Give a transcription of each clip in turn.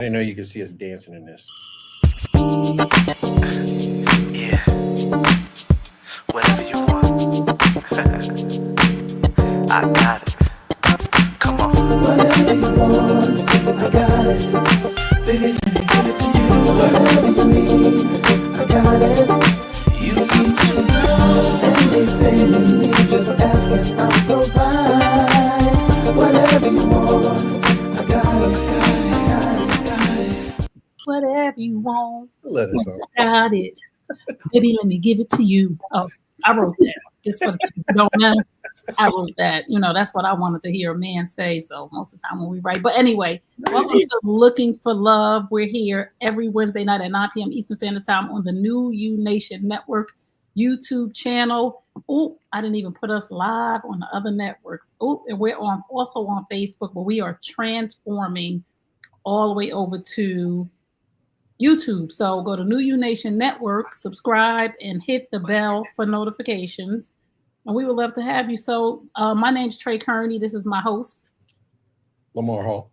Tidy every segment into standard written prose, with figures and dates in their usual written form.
I didn't know you could see us dancing in this. Yeah, whatever you want. I got it. Come on. Whatever you want, I got it. Baby, let me give it to you. Whatever you need, I got it. You need to know anything you need, just ask and I'll provide. Whatever you want, I got it. Whatever you want, Let us know. got it. Maybe let me give it to you. Oh, I wrote that. Just for the people who don't know, I wrote that. You know, that's what I wanted to hear a man say. So most of the time when we write. But anyway, welcome to Looking for Love. We're here every Wednesday night at 9 p.m. Eastern Standard Time on the New U Nation Network YouTube channel. Oh, I didn't even put us live on the other networks. Oh, and we're also on Facebook, but we are transforming all the way over to YouTube. So go to New U Nation Network, subscribe, and hit the bell for notifications. And we would love to have you. So my name's Tray Kearney. This is my host, Lamar Hall.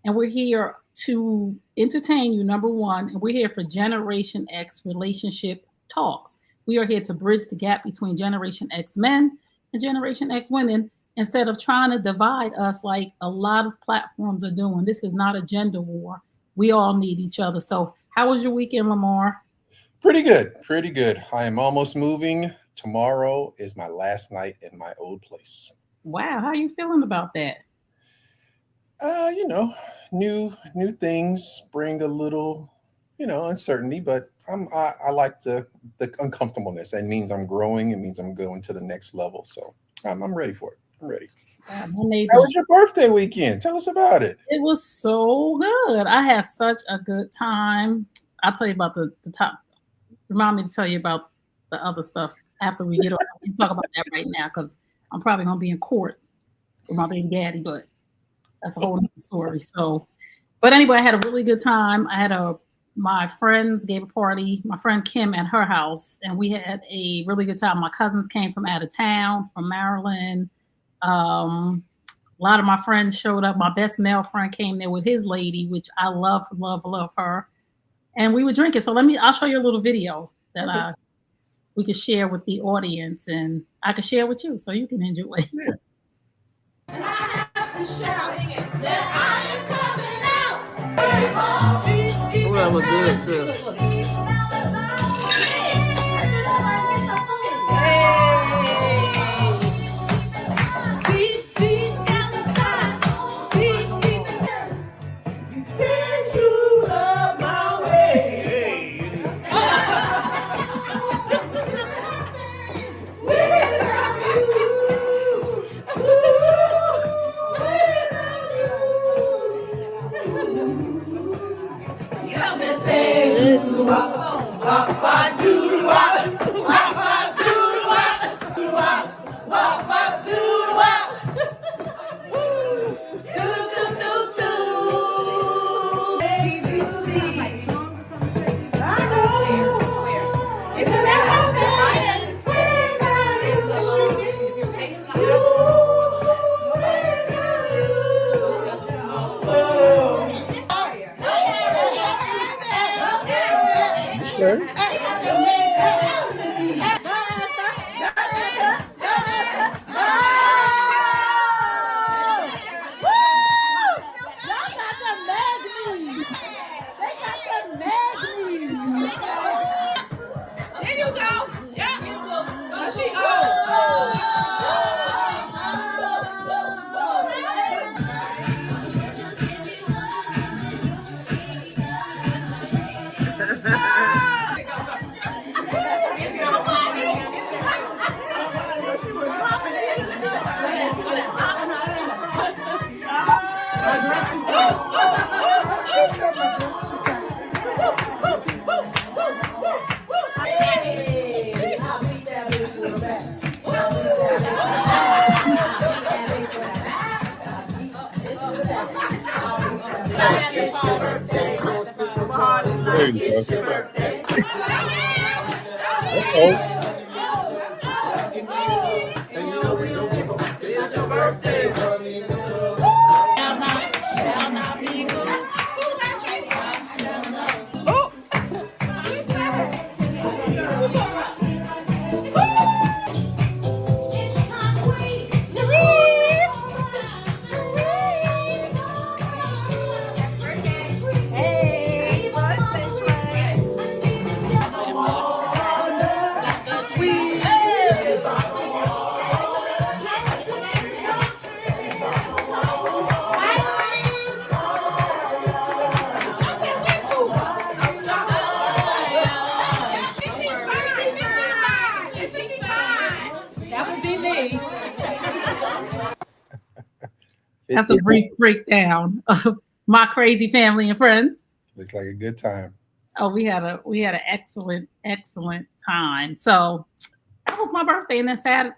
and we're here to entertain you, number one. And we're here for Generation X relationship talks. We are here to bridge the gap between Generation X men and Generation X women instead of trying to divide us like a lot of platforms are doing. This is not a gender war. We all need each other. So how was your weekend, Lamar? Pretty good. Pretty good. I am almost moving. Tomorrow is my last night in my old place. Wow, how are you feeling about that? New things bring a little, uncertainty, but I like the uncomfortableness. That means I'm growing. It means I'm going to the next level. So I'm ready for it. I'm ready. My neighbor, How was your birthday weekend? Tell us about it. it was so good. I had such a good time. I'll tell you about the top. Remind me to tell you about the other stuff after we get on. We can talk about that right now because I'm probably going to be in court with my baby daddy, but that's a whole other story. So, but anyway, I had a really good time. My friends gave a party, my friend Kim at her house, and we had a really good time. My cousins came from out of town, from Maryland. A lot of my friends showed up. My best male friend came there with his lady, which I love her. And we were drinking. So I'll show you a little video that we could share with the audience, and I could share with you so you can enjoy. Yeah. And I have to shout that I am coming out. Ooh, that was good too. You said you love my way. We love you. Come and say, wop, wop, wop, doo, wop, wop, wop, doo, wop, wop, wop, wop, doo, wop. Do, do, do, do. I know. It's an There you go. Yeah. She There you go. That's a brief breakdown of my crazy family and friends. Looks like a good time. Oh, we had an excellent time. So that was my birthday, and then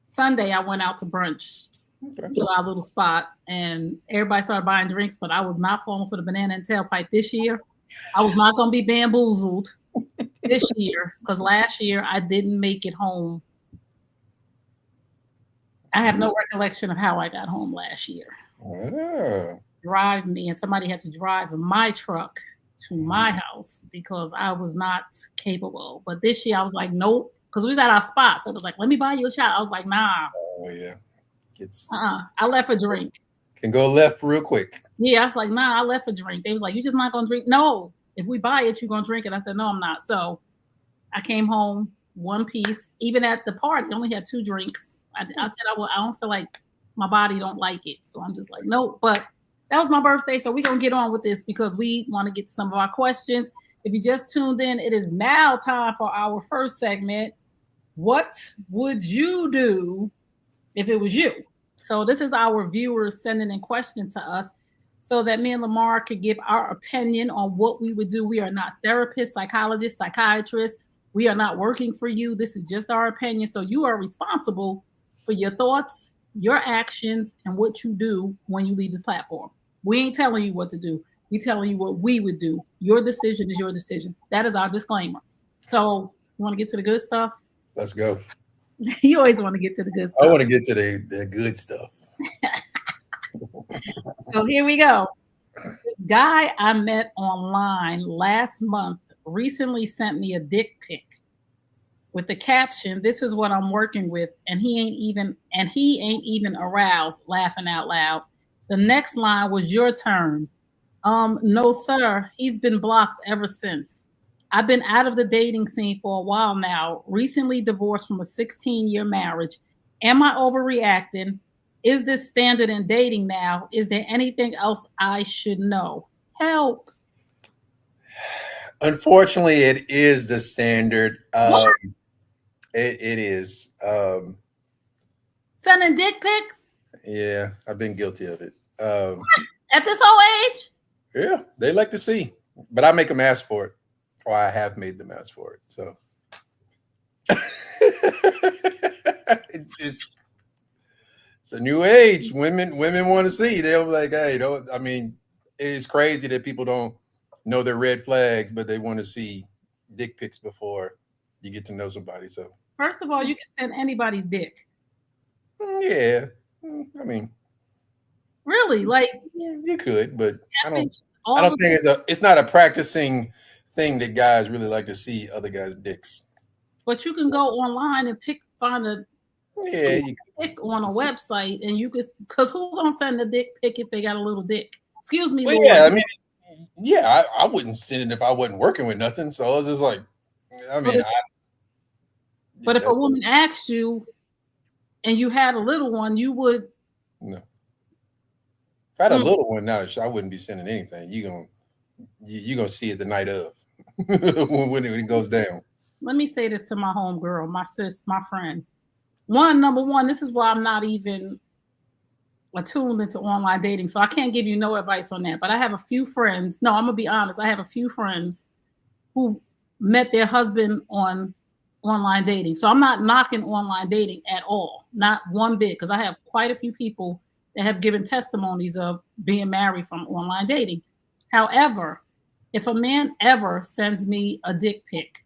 Sunday I went out to brunch to our little spot, and everybody started buying drinks, but I was not falling for the banana and tailpipe this year. I was not going to be bamboozled this year because last year I didn't make it home. I have no recollection of how I got home last year. Wow. Drive me, and somebody had to drive my truck to my house because I was not capable. But this year I was like, nope, because we was at our spot. So it was like, let me buy you a shot. I was like, nah. Oh yeah. It's I left a drink. Can go left real quick. Yeah, I was like, nah, I left a drink. They was like, you just not gonna drink? No, if we buy it, you're gonna drink it. I said, no, I'm not. So I came home one piece. Even at the party, I only had 2 drinks. I said I don't feel like my body don't like it. So I'm just like, nope. But that was my birthday. So we're gonna get on with this because we want to get to some of our questions. If you just tuned in, it is now time for our first segment. What would you do if it was you? So this is our viewers sending in questions to us so that me and Lamar could give our opinion on what we would do. We are not therapists, psychologists, psychiatrists. We are not working for you. This is just our opinion. So you are responsible for your thoughts, your actions, and what you do when you leave this platform. We ain't telling you what to do. We telling you what we would do. Your decision is your decision. That is our disclaimer. So you want to get to the good stuff? Let's go. You always want to get to the good stuff. I want to get to the good stuff. So here we go. This guy I met online last month recently sent me a dick pic with the caption, "This is what I'm working with," and he ain't even aroused, laughing out loud. The next line was, "Your turn." No, sir. He's been blocked ever since. I've been out of the dating scene for a while now, recently divorced from a 16-year marriage. Am I overreacting? Is this standard in dating now? Is there anything else I should know? Help. Unfortunately, it is the standard. What? It is. Sending dick pics? Yeah, I've been guilty of it. At this old age? Yeah, they like to see, but I make them ask for it, or I have made them ask for it. So it's a new age. Women want to see. They'll be like, hey, I mean, it's crazy that people don't know their red flags, but they want to see dick pics before you get to know somebody. So first of all, you can send anybody's dick. Yeah, I mean, really, like you could, but I don't think it's not a practicing thing that guys really like to see other guys' dicks. But you can go online and find a dick on a website, and you could, because who gonna send a dick pic if they got a little dick? Excuse me, Lord. Yeah, I mean, yeah, I wouldn't send it if I wasn't working with nothing. So I was just like, I mean, but if a woman asked you and you had a little one, you would. No. If I had a little one now, I wouldn't be sending anything. You're gonna see it the night of when it goes down. Let me say this to my home girl, my sis, my friend. Number one, this is why I'm not even attuned into online dating. So I can't give you no advice on that. But I have a few friends. No, I'm gonna be honest. I have a few friends who met their husband on online dating. So I'm not knocking online dating at all, not one bit, because I have quite a few people that have given testimonies of being married from online dating. However, if a man ever sends me a dick pic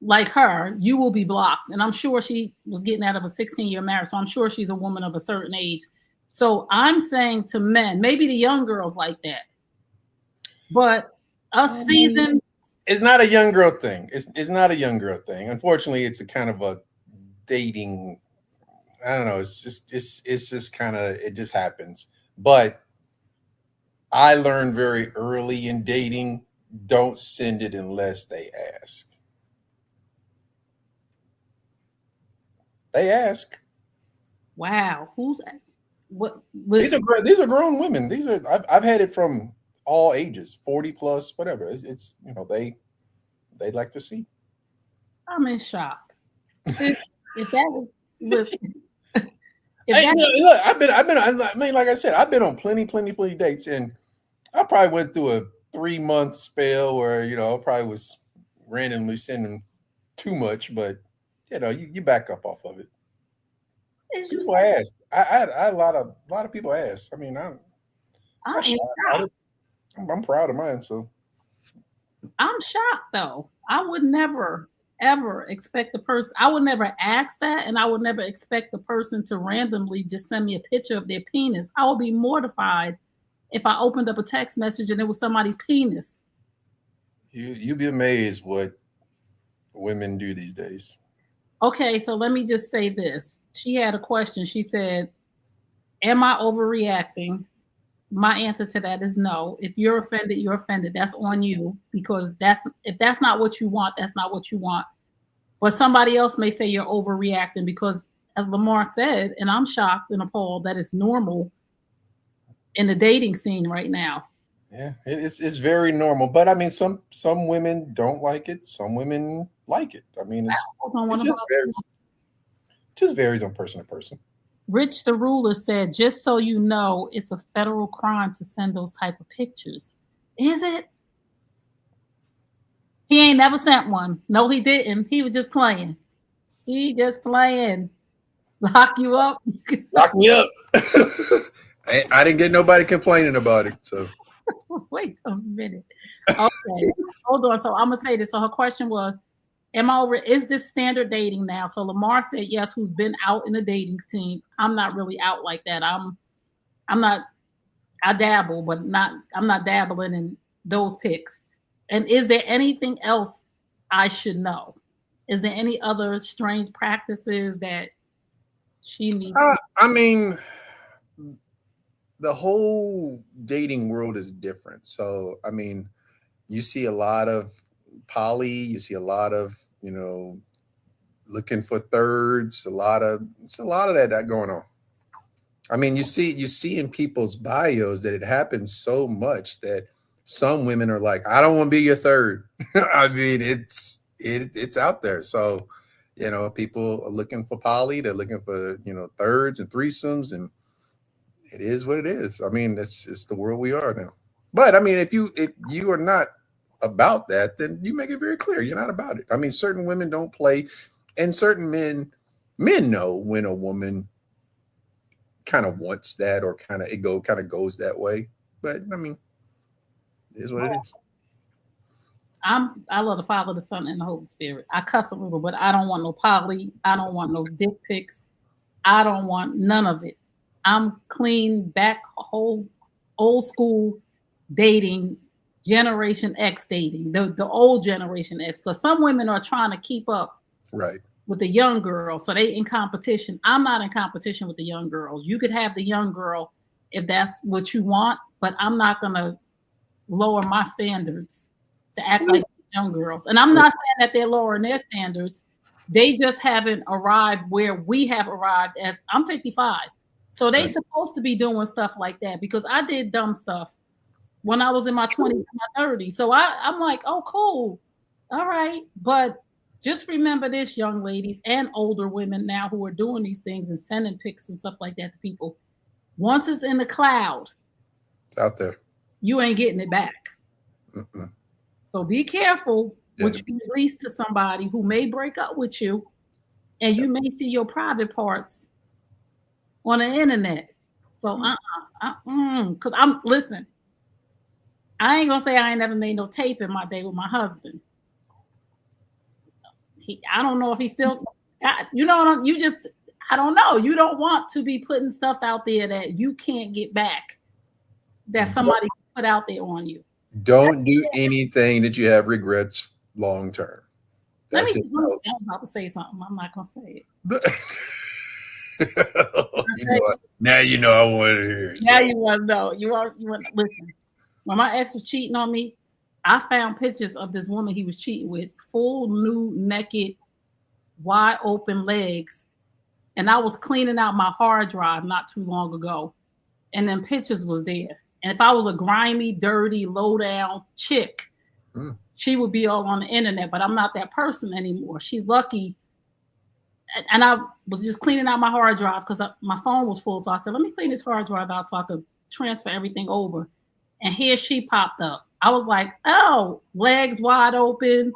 like her, you will be blocked. And I'm sure she was getting out of a 16-year marriage, so I'm sure she's a woman of a certain age. So I'm saying to men, maybe the young girls like that, but us seasoned. It's not a young girl thing. It's not a young girl thing. Unfortunately, it's a kind of a dating. I don't know. It's just kind of, it just happens. But I learned very early in dating, don't send it unless they ask. They ask. Wow, who's what? These are grown women. I've had it from all ages, 40 plus, whatever. It's they like to see. I'm in shock. If that was If Hey, that, look, I mean, like I said, I've been on plenty dates, and I probably went through a 3-month spell where I probably was randomly sending too much, but you back up off of it. as you People said, ask. I had a lot of people ask. I mean, I'm I not am shy about it. shocked. I'm proud of mine. So I'm shocked though. I would never ever expect the person. I would never ask that, and I would never expect the person to randomly just send me a picture of their penis. I would be mortified if I opened up a text message and it was somebody's penis. you'd be amazed what women do these days. Okay, so let me just say this. She had a question. She said, "Am I overreacting?" My answer to that is no. If you're offended, you're offended. That's on you, because if that's not what you want, that's not what you want. But somebody else may say you're overreacting because, as Lamar said, and I'm shocked and appalled that it's normal in the dating scene right now. Yeah, it's very normal. But I mean, some women don't like it. Some women like it. I mean, Hold on, it's one of just varies on person to person. Rich the Ruler said, "Just so you know, it's a federal crime to send those type of pictures." Is it? He ain't never sent one. No, he didn't. He was just playing. He just playing. Lock you up. Lock me up. I didn't get nobody complaining about it. So Wait a minute. Okay, hold on. So I'm gonna say this. So her question was, "Am I over? Is this standard dating now?" So Lamar said yes. Who's been out in the dating scene? I'm not really out like that. I'm not. I dabble, but not. I'm not dabbling in those pics. And is there anything else I should know? Is there any other strange practices that she needs? I mean, the whole dating world is different. So I mean, you see a lot of poly. You see a lot of looking for thirds. It's a lot of that going on. I mean, you see in people's bios that it happens so much that some women are like, "I don't want to be your third." I mean, it's out there. So, people are looking for poly. They're looking for thirds and threesomes, and it is what it is. I mean, it's the world we are now. But I mean, if you are not about that, then you make it very clear you're not about it. I mean, certain women don't play, and certain men know when a woman kind of wants that, or kind of goes that way. But I mean, it is what it is. I love the Father, the Son, and the Holy Spirit. I cuss a little, but I don't want no poly. I don't want no dick pics. I don't want none of it. I'm clean back, whole old school dating, Generation X dating, the old Generation X. Because some women are trying to keep up Right. with the young girl, so they in competition. I'm not in competition with the young girls. You could have the young girl if that's what you want, but I'm not gonna lower my standards to act like young girls. And I'm not saying that they're lowering their standards. They just haven't arrived where we have arrived. As I'm 55, so they supposed to be doing stuff like that, because I did dumb stuff when I was in my 20s and my 30s. So I'm like, oh, cool, all right, but just remember this, young ladies and older women now who are doing these things and sending pics and stuff like that to people. Once it's in the cloud, It's out there. You ain't getting it back. Mm-mm. So be careful what you release to somebody who may break up with you, and you may see your private parts on the internet. So because listen, I ain't gonna say I ain't never made no tape in my day with my husband. I don't know if he still got, I don't know. You don't want to be putting stuff out there that you can't get back, that somebody put out there on you. Don't do anything that you have regrets long term. I'm about to say something. I'm not gonna say it. Now you know I want to hear it. Now you want to know. You want to listen. When my ex was cheating on me, I found pictures of this woman he was cheating with, full nude, naked, wide open legs. And I was cleaning out my hard drive not too long ago. And then pictures was there. And if I was a grimy, dirty, low down chick, she would be all on the internet, but I'm not that person anymore. She's lucky and I was just cleaning out my hard drive because my phone was full. So I said, let me clean this hard drive out so I could transfer everything over. And here she popped up. I was like, oh, legs wide open,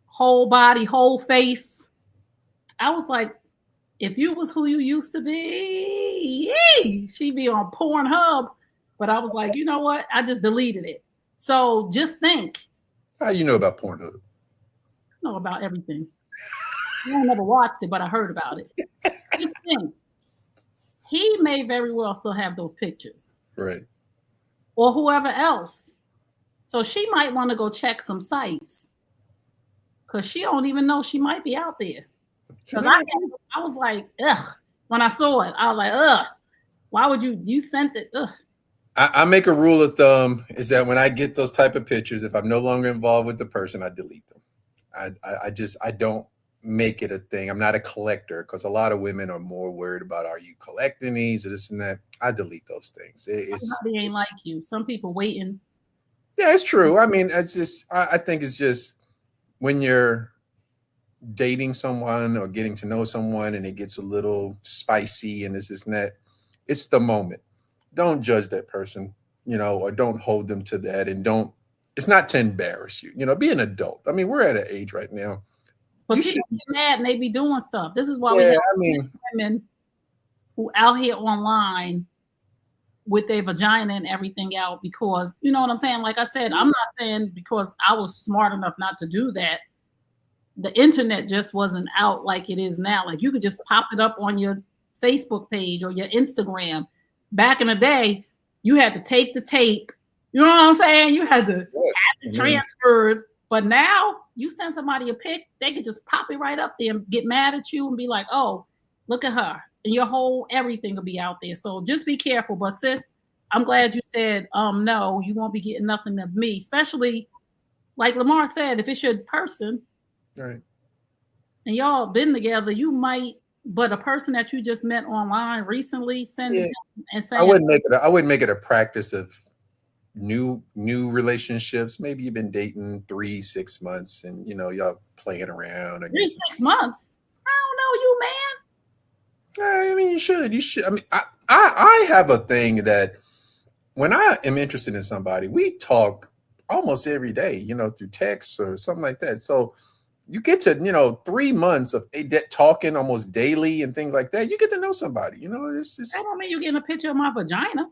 whole body, whole face. I was like, if you was who you used to be, she'd be on Pornhub. But I was like, you know what? I just deleted it. So just think. How you know about Pornhub? I know about everything. I never watched it, but I heard about it. Just think. He may very well still have those pictures. Right. Or whoever else. So she might want to go check some sites. Because she don't even know she might be out there. Because I was like, ugh. When I saw it, I was like, ugh. Why would you sent it? Ugh. I make a rule of thumb is that when I get those type of pictures, if I'm no longer involved with the person, I delete them. I don't make it a thing. I'm not a collector because a lot of women are more worried about, are you collecting these or this and that? I delete those things. Somebody ain't like you. Some people waiting. Yeah, it's true. I mean, it's just, I think it's just when you're dating someone or getting to know someone and it gets a little spicy and this and that, it's the moment. Don't judge that person, or don't hold them to that. And it's not to embarrass you, be an adult. I mean, we're at an age right now. But people get mad and they be doing stuff. This is why we have women who out here online with their vagina and everything out because, you know what I'm saying? Like I said, I'm not saying because I was smart enough not to do that. The internet just wasn't out like it is now. Like you could just pop it up on your Facebook page or your Instagram. Back in the day, you had to take the tape. You know what I'm saying? You had to have it transferred. But now you send somebody a pic, they can just pop it right up there and get mad at you and be like, oh, look at her. And your whole everything will be out there. So just be careful. But sis, I'm glad you said, no, you won't be getting nothing of me. Especially like Lamar said, if it's your person, right, and y'all been together, you might, but a person that you just met online recently, send it and say, I wouldn't make it a practice of new relationships. Maybe you've been dating 3-6 months and y'all playing around. 3-6 months. I don't know you, man. I mean, you should. I mean, I have a thing that when I am interested in somebody, we talk almost every day, through text or something like that. So you get to, 3 months of talking almost daily and things like that. You get to know somebody, it's just. I don't mean you getting a picture of my vagina.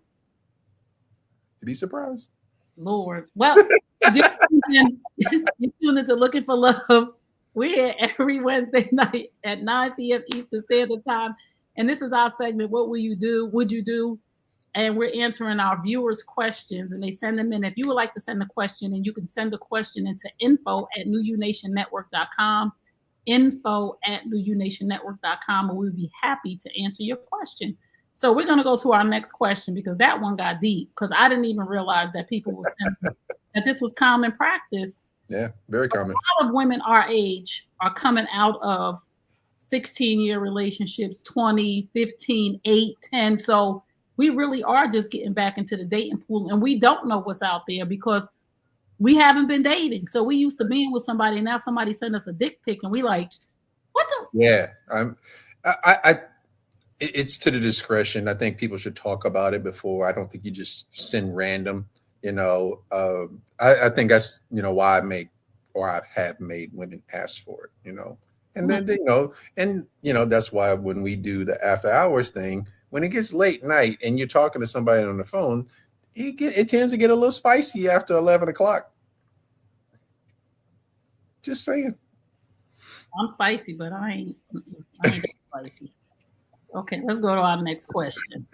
You'd be surprised. Lord. Well, you tune into Looking for Love. We're here every Wednesday night at 9 p.m. Eastern Standard Time. And this is our segment, What Will You Do? Would You Do? And we're answering our viewers' questions, and they send them in. If you would like to send a question, and you can send the question into info@newunationnetwork.com, info@newunationnetwork.com, and we'll be happy to answer your question. So we're going to go to our next question because that one got deep because I didn't even realize that people were sending that this was common practice. Yeah, very common. A lot of women our age are coming out of 16-year relationships, 20, 15, 8, 10. So we really are just getting back into the dating pool, and we don't know what's out there because we haven't been dating. So we used to being with somebody, and now somebody sent us a dick pic, and we like, what the? Yeah, it's to the discretion. I think people should talk about it before. I don't think you just send random. I think that's why I have made women ask for it. And then that's why when we do the after hours thing. When it gets late night and you're talking to somebody on the phone, it tends to get a little spicy after 11 o'clock. Just saying. I'm spicy, but I ain't that spicy. Okay, let's go to our next question.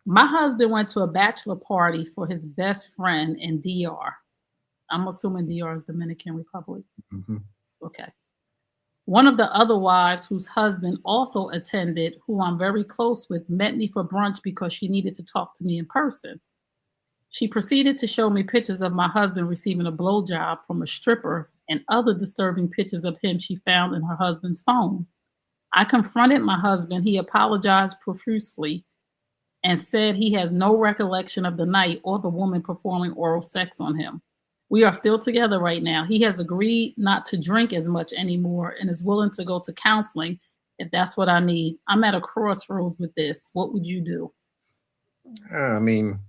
My husband went to a bachelor party for his best friend in DR. I'm assuming DR is Dominican Republic. Mm-hmm. Okay. One of the other wives whose husband also attended, who I'm very close with, met me for brunch because she needed to talk to me in person. She proceeded to show me pictures of my husband receiving a blowjob from a stripper and other disturbing pictures of him she found in her husband's phone. I confronted my husband. He apologized profusely and said he has no recollection of the night or the woman performing oral sex on him. We are still together right now. He has agreed not to drink as much anymore and is willing to go to counseling if that's what I need. I'm at a crossroads with this. What would you do? I mean,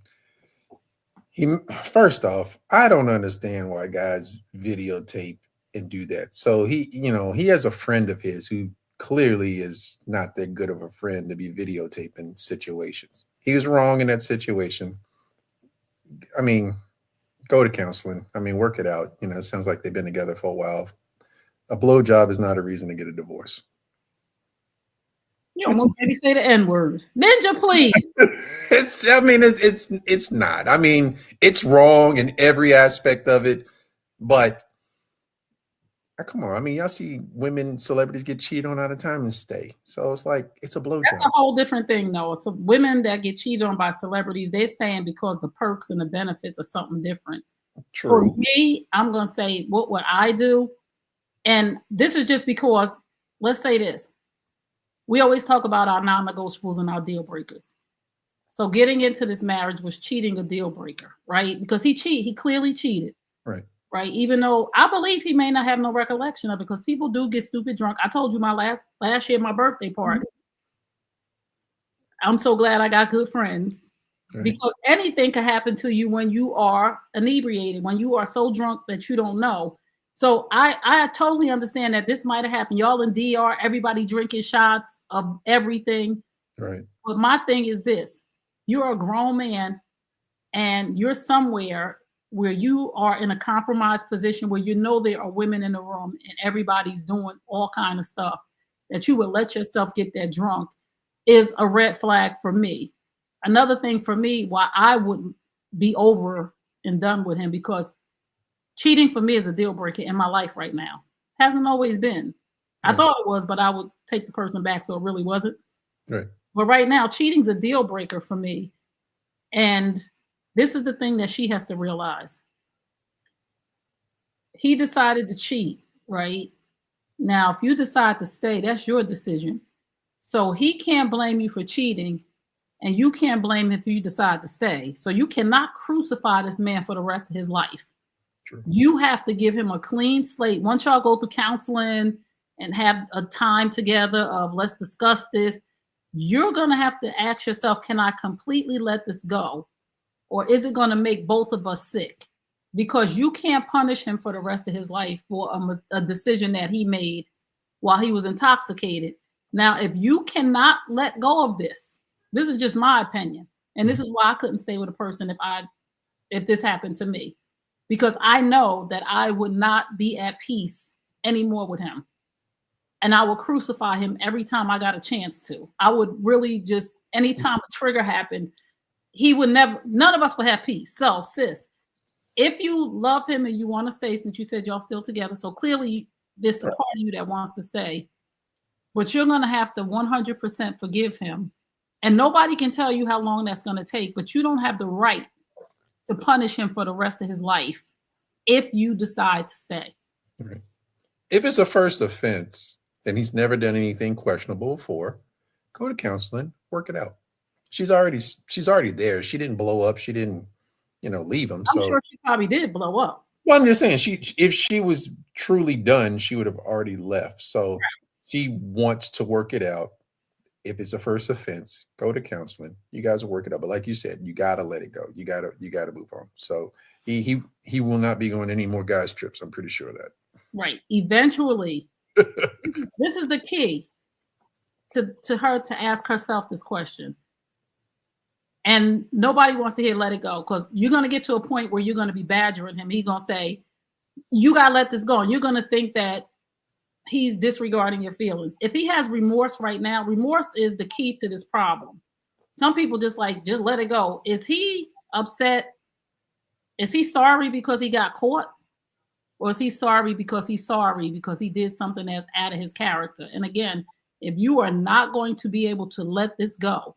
he first off, I don't understand why guys videotape and do that. So he has a friend of his who clearly is not that good of a friend to be videotaping situations. He was wrong in that situation. I mean, go to counseling. I mean, work it out. It sounds like they've been together for a while. A blowjob is not a reason to get a divorce. You almost maybe say the N-word. Ninja, please. It's not. I mean, it's wrong in every aspect of it, but come on. I mean, y'all see women, celebrities get cheated on all the time and stay. So it's like, it's a blowjob. That's a whole different thing, though. So women that get cheated on by celebrities, they're staying because the perks and the benefits are something different. True. For me, I'm going to say what would I do? And this is just because, let's say this. We always talk about our non-negotiables and our deal breakers. So getting into this marriage was cheating a deal breaker, right? Because he clearly cheated. Right. Right. Even though I believe he may not have no recollection of it, because people do get stupid drunk. I told you my last year, my birthday party. I'm so glad I got good friends, because anything can happen to you when you are inebriated, when you are so drunk that you don't know. So I totally understand that this might have happened. Y'all in DR, everybody drinking shots of everything. Right. But my thing is this: you're a grown man and you're somewhere where you are in a compromised position where you know there are women in the room and everybody's doing all kind of stuff, that you would let yourself get that drunk is a red flag for me. Another thing for me, why I wouldn't be over and done with him, because cheating for me is a deal breaker in my life right now. Hasn't always been. I thought it was, but I would take the person back, so it really wasn't. Right. But right now, cheating's a deal breaker for me. And this is the thing that she has to realize. He decided to cheat, right? Now, if you decide to stay, that's your decision. So he can't blame you for cheating, and you can't blame him if you decide to stay. So you cannot crucify this man for the rest of his life. True. You have to give him a clean slate. Once y'all go through counseling and have a time together of let's discuss this, you're going to have to ask yourself, can I completely let this go? Or is it going to make both of us sick? Because you can't punish him for the rest of his life for a decision that he made while he was intoxicated. Now, if you cannot let go of this is just my opinion. And this is why I couldn't stay with a person if this happened to me. Because I know that I would not be at peace anymore with him. And I would crucify him every time I got a chance to. I would really just, anytime a trigger happened, none of us would have peace. So, sis, if you love him and you want to stay, since you said y'all still together, so clearly there's a part of you that wants to stay, but you're going to have to 100% forgive him. And nobody can tell you how long that's going to take, but you don't have the right to punish him for the rest of his life if you decide to stay. Right. If it's a first offense, then he's never done anything questionable before. Go to counseling, work it out. She's already there. She didn't blow up. She didn't, leave him. I'm sure she probably did blow up. Well, I'm just saying, if she was truly done, she would have already left. So she wants to work it out. If it's a first offense, go to counseling. You guys will work it out. But like you said, you gotta let it go. You gotta move on. So he will not be going any more guys trips. I'm pretty sure of that. Right. Eventually, this is the key to her to ask herself this question. And nobody wants to hear let it go, because you're going to get to a point where you're going to be badgering him. He's going to say, you got to let this go. And you're going to think that he's disregarding your feelings. If he has remorse right now, remorse is the key to this problem. Some people just let it go. Is he upset? Is he sorry because he got caught? Or is he sorry because he did something that's out of his character? And again, if you are not going to be able to let this go,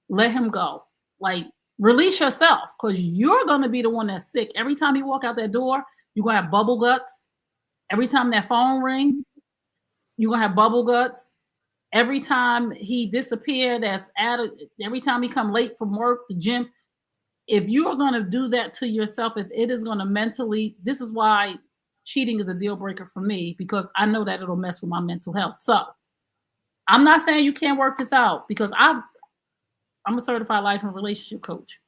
let him go. Like, release yourself, because you're going to be the one that's sick. Every time you walk out that door, you're going to have bubble guts. Every time that phone ring, you're going to have bubble guts. Every time he disappeared, every time he come late from work, the gym, if you are going to do that to yourself, if it is going to mentally, this is why cheating is a deal breaker for me, because I know that it'll mess with my mental health. So I'm not saying you can't work this out, because I'm a certified life and relationship coach.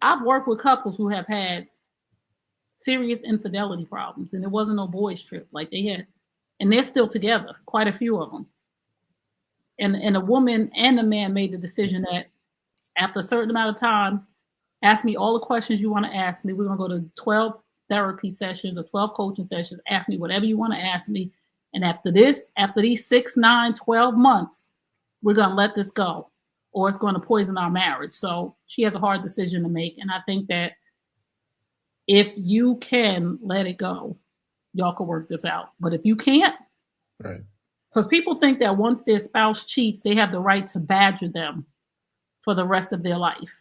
I've worked with couples who have had serious infidelity problems, and it wasn't no boys trip like they had, and they're still together, quite a few of them. And a woman and a man made the decision that after a certain amount of time, ask me all the questions you want to ask me. We're going to go to 12 therapy sessions or 12 coaching sessions. Ask me whatever you want to ask me. And after these 6, 9, 12 months, we're going to let this go, or it's going to poison our marriage. So she has a hard decision to make. And I think that if you can let it go, y'all can work this out. But if you can't, Right. because people think that once their spouse cheats, they have the right to badger them for the rest of their life.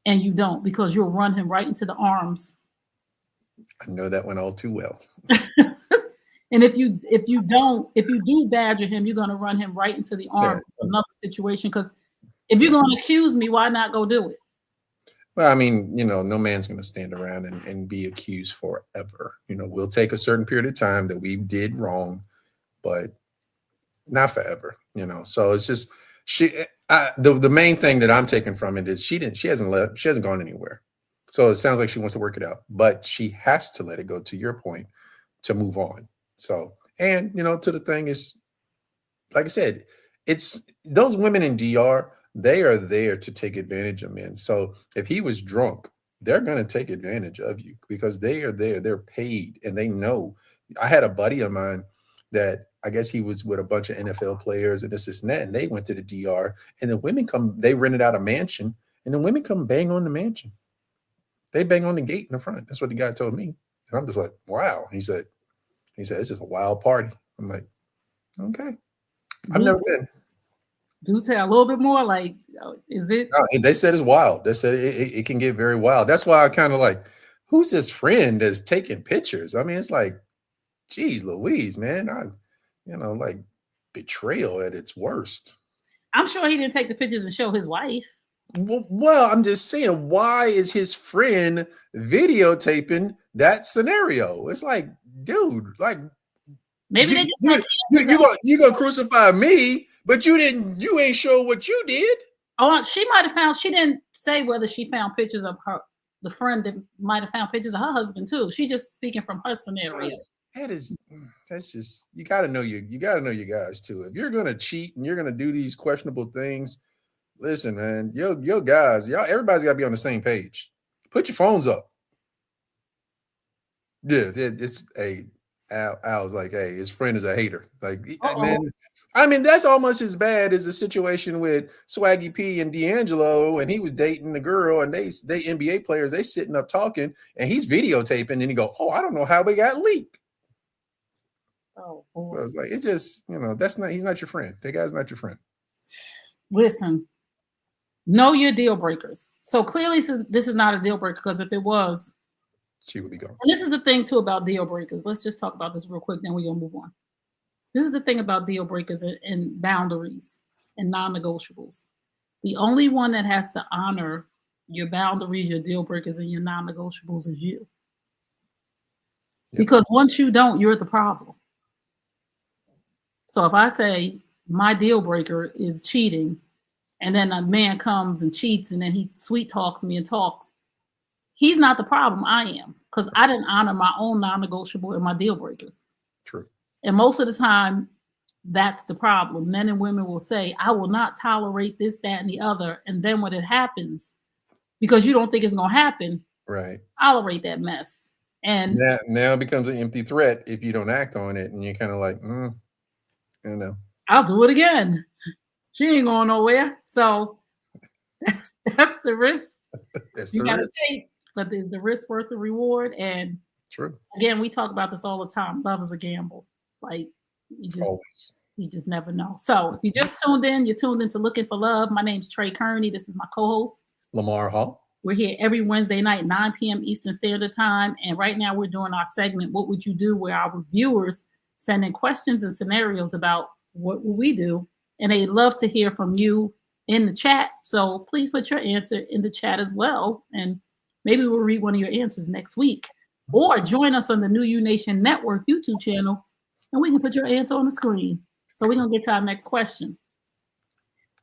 And you don't, because you'll run him right into the arms. I know that one all too well. And if you do badger him, you're going to run him right into the arms of another situation. Because if you're going to accuse me, why not go do it? Well, I mean, no man's going to stand around and be accused forever. We'll take a certain period of time that we did wrong, but not forever. So it's just the main thing that I'm taking from it is she hasn't left. She hasn't gone anywhere. So it sounds like she wants to work it out, but she has to let it go, to your point, to move on. So, and to the thing is, like I said, it's those women in DR, they are there to take advantage of men. So if he was drunk, they're going to take advantage of you because they are there. They're paid and they know. I had a buddy of mine that I guess he was with a bunch of NFL players and this and that, and they went to the DR, and the women they rented out a mansion, and the women come bang on the mansion. They bang on the gate in the front. That's what the guy told me. And I'm just like, wow. He said, it's just a wild party. I'm like, okay. I've never been. Do tell a little bit more. Like, is it? No, they said it's wild. They said it can get very wild. That's why I kind of like, who's this friend that's taking pictures? I mean, it's like, geez, Louise, man. Like betrayal at its worst. I'm sure he didn't take the pictures and show his wife. Well, I'm just saying, why is his friend videotaping that scenario? It's like, dude, like maybe they just you gonna crucify me, but you ain't show what you did. Oh, she might have found. She didn't say whether she found pictures of the friend that might have found pictures of her husband too. She just speaking from her scenario. That's just, you got to know you got to know you guys too. If you're gonna cheat and you're gonna do these questionable things, listen, man, yo guys, everybody's got to be on the same page. Put your phones up. Yeah, Al's like, hey, his friend is a hater. Like, man, I mean, that's almost as bad as the situation with Swaggy P and D'Angelo, and he was dating the girl, and they NBA players, they sitting up talking, and he's videotaping, and he go, oh, I don't know how we got leaked. Oh, boy. So it's like, it just, he's not your friend. That guy's not your friend. Listen, know your deal breakers. So clearly this is not a deal breaker, because if it was, she would be gone. And this is the thing too about deal breakers. Let's just talk about this real quick, then we're gonna move on. This is the thing about deal breakers and boundaries and non-negotiables. The only one that has to honor your boundaries, your deal breakers, and your non-negotiables is you. Yep. Because once you don't, you're the problem. So if I say my deal breaker is cheating, and then a man comes and cheats, and then he sweet talks me and talks, he's not the problem. I am, because I didn't honor my own non-negotiable and my deal breakers. True. And most of the time, that's the problem. Men and women will say, I will not tolerate this, that, and the other. And then when it happens, because you don't think it's going to happen, right? Tolerate that mess. And now it becomes an empty threat if you don't act on it. And you're kind of like, I'll do it again. She ain't going nowhere. So that's the risk. You got to take. But is the risk worth the reward? And true. Again, we talk about this all the time. Love is a gamble. Like you just never know. So if you just tuned in, you're tuned into Looking for Love. My name's Tray Kearney. This is my co-host, Lamar Hall. We're here every Wednesday night, 9 p.m. Eastern Standard Time. And right now we're doing our segment, What Would You Do?, where our viewers send in questions and scenarios about what will we do. And they love to hear from you in the chat. So please put your answer in the chat as well. And maybe we'll read one of your answers next week. Or join us on the New You Nation Network YouTube channel, and we can put your answer on the screen. So we're going to get to our next question.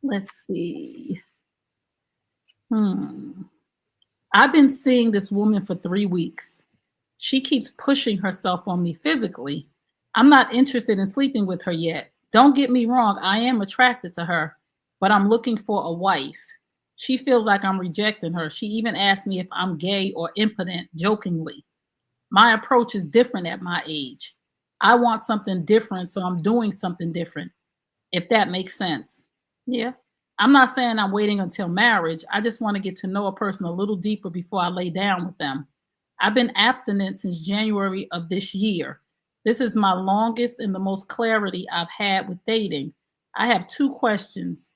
Let's see. I've been seeing this woman for 3 weeks. She keeps pushing herself on me physically. I'm not interested in sleeping with her yet. Don't get me wrong, I am attracted to her, but I'm looking for a wife. She feels like I'm rejecting her. She even asked me if I'm gay or impotent jokingly. My approach is different at my age. I want something different, so I'm doing something different, if that makes sense. Yeah. I'm not saying I'm waiting until marriage. I just want to get to know a person a little deeper before I lay down with them. I've been abstinent since January of this year. This is my longest and the most clarity I've had with dating. I have 2 questions.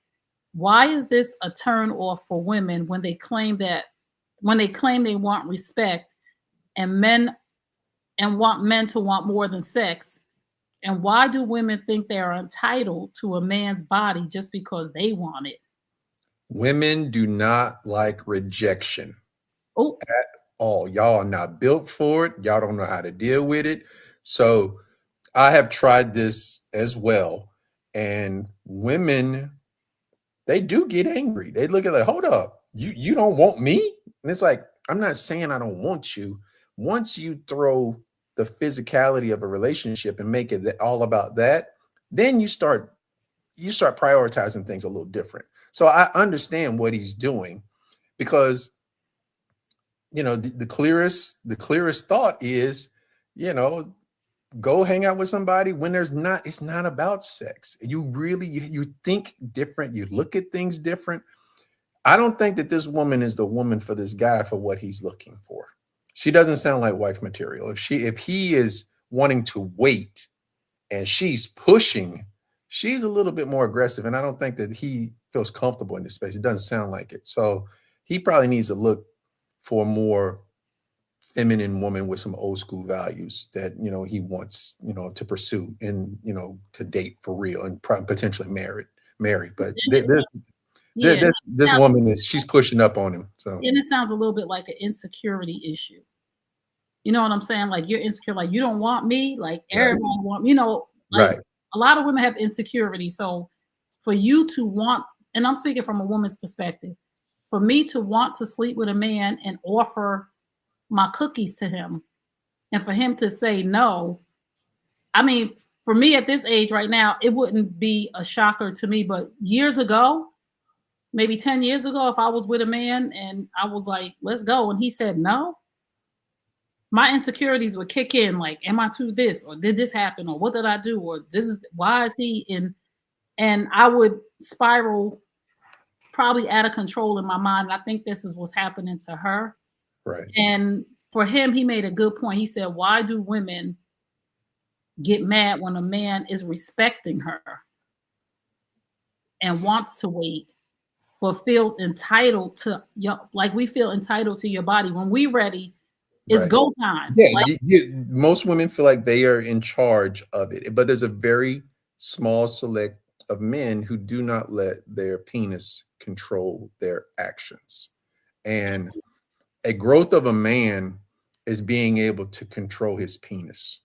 Why is this a turn off for women when they claim they want respect and want men to want more than sex? And why do women think they are entitled to a man's body just because they want it? Women do not like rejection Oh, at all. Y'all are not built for it. Y'all don't know how to deal with it. So I have tried this as well. And women, they do get angry. They look at it like, hold up, you don't want me? And it's like, I'm not saying I don't want you. Once you throw the physicality of a relationship and make it all about that, then you start prioritizing things a little different. So I understand what he's doing, because the clearest thought is, go hang out with somebody when it's not about sex. You think different, you look at things different. I don't think that this woman is the woman for this guy for what he's looking for. She doesn't sound like wife material. If he is wanting to wait and she's pushing, she's a little bit more aggressive. And I don't think that he feels comfortable in this space. It doesn't sound like it. So he probably needs to look for a more feminine woman with some old school values that, he wants, to pursue and, to date for real and potentially marry. But this woman she's pushing up on him. So, and it sounds a little bit like an insecurity issue. You know what I'm saying? Like, you're insecure, like you don't want me, like everybody want, right. A lot of women have insecurity. So for you to want, and I'm speaking from a woman's perspective, for me to want to sleep with a man and offer my cookies to him, and for him to say no, I mean, for me at this age right now, it wouldn't be a shocker to me. But years ago, maybe 10 years ago, if I was with a man and I was like, let's go, and he said no, my insecurities would kick in. Like, am I too this, or did this happen, or what did I do, or why is he in? And I would spiral probably out of control in my mind. I think this is what's happening to her. Right. And for him, he made a good point. He said, why do women get mad when a man is respecting her and wants to wait, but feels entitled to, like we feel entitled to your body when we ready? It's go time. Yeah, most women feel like they are in charge of it, but there's a very small select of men who do not let their penis control their actions. And a growth of a man is being able to control his penis.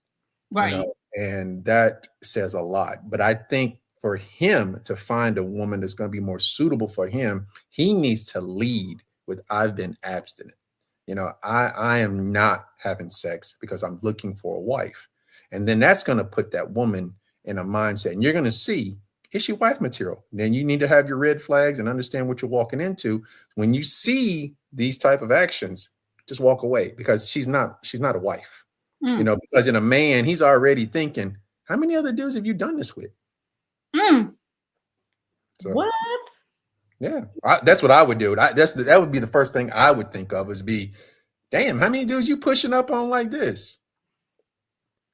Right. And that says a lot. But I think for him to find a woman that's going to be more suitable for him, he needs to lead with, I've been abstinent. I am not having sex because I'm looking for a wife. And then that's going to put that woman in a mindset. And you're going to see, is she wife material? Then you need to have your red flags and understand what you're walking into. When you see these type of actions, just walk away, because she's not a wife. Because in a man, he's already thinking, how many other dudes have you done this with? So, what? Yeah, that's what I would do. That would be the first thing I would think of, is be, damn, how many dudes you pushing up on like this?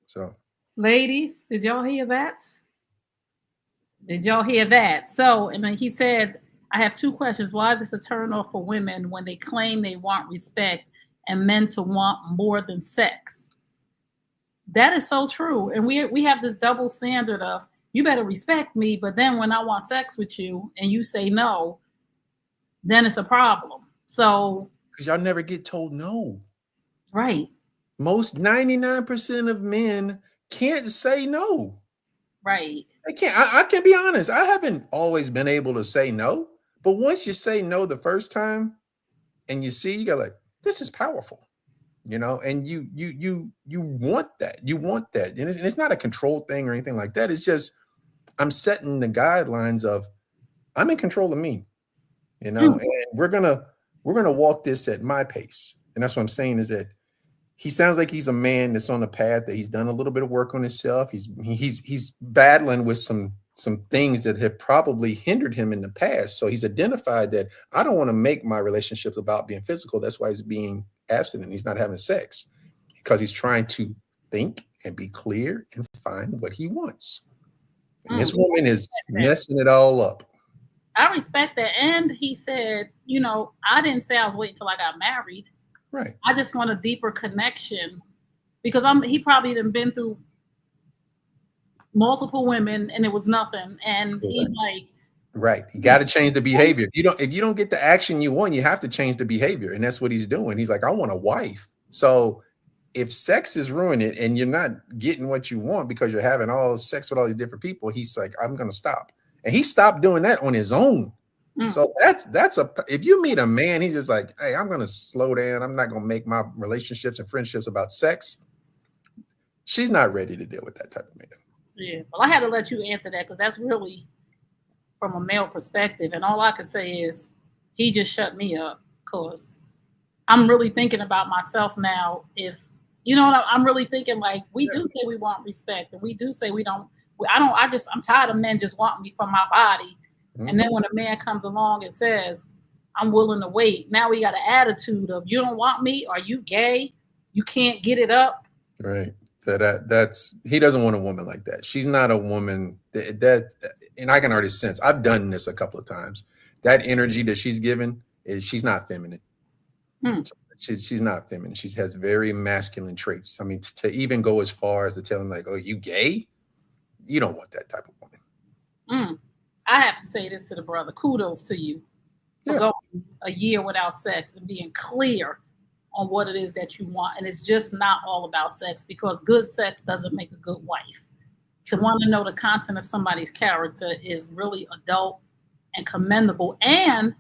So, ladies, did y'all hear that? Did y'all hear that? So, and then he said, I have 2 questions. Why is this a turnoff for women when they claim they want respect and men to want more than sex? That is so true. And we have this double standard of, you better respect me, but then when I want sex with you and you say no, then it's a problem. So, because y'all never get told no. right. Most 99% of men can't say no. Right. I can't. I can be honest. I haven't always been able to say no, but once you say no the first time, and you see, you go like, this is powerful, and you want that. You want that, and it's not a control thing or anything like that. It's just I'm setting the guidelines of I'm in control of me, and we're gonna walk this at my pace, and that's what I'm saying is that. He sounds like he's a man that's on a path that he's done a little bit of work on himself. He's battling with some things that have probably hindered him in the past. So he's identified that I don't want to make my relationships about being physical. That's why he's being abstinent. He's not having sex because he's trying to think and be clear and find what he wants. And this woman is messing it all up. I respect that. And he said, I didn't say I was waiting till I got married. Right. I just want a deeper connection because he probably done been through multiple women and it was nothing. And he's like, right. You got to change the behavior. If you don't get the action you want, you have to change the behavior. And that's what he's doing. He's like, I want a wife. So if sex is ruining it and you're not getting what you want because you're having all sex with all these different people, he's like, I'm going to stop. And he stopped doing that on his own. So if you meet a man, he's just like, hey, I'm going to slow down. I'm not going to make my relationships and friendships about sex. She's not ready to deal with that type of man. Yeah. Well, I had to let you answer that because that's really from a male perspective. And all I could say is he just shut me up because I'm really thinking about myself now. If, I'm really thinking like we do say we want respect and we do say we don't. I'm tired of men just wanting me for my body. And then when a man comes along and says, I'm willing to wait, now we got an attitude of, you don't want me? Are you gay? You can't get it up? Right. So that's he doesn't want a woman like that. She's not a woman that and I can already sense, I've done this a couple of times. That energy that she's given, she's not feminine. She's not feminine. She has very masculine traits. I mean, to even go as far as to tell him like, oh, you gay? You don't want that type of woman. I have to say this to the brother. Kudos to you for going a year without sex and being clear on what it is that you want. And it's just not all about sex because good sex doesn't make a good wife. To want to know the content of somebody's character is really adult and commendable. And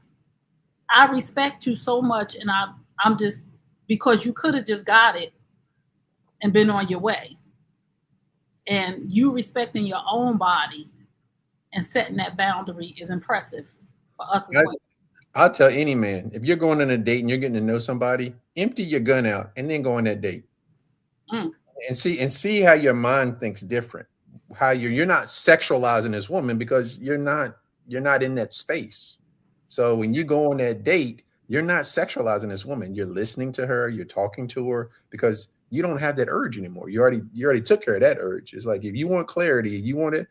I respect you so much. And I'm just, because you could have just got it and been on your way. And you respecting your own body and setting that boundary is impressive for us as well. I'll tell any man, if you're going on a date and you're getting to know somebody, empty your gun out and then go on that date. And see how your mind thinks different. How you're not sexualizing this woman because you're not in that space. So when you go on that date, you're not sexualizing this woman. You're listening to her, you're talking to her because you don't have that urge anymore. You already took care of that urge. It's like if you want clarity, you want to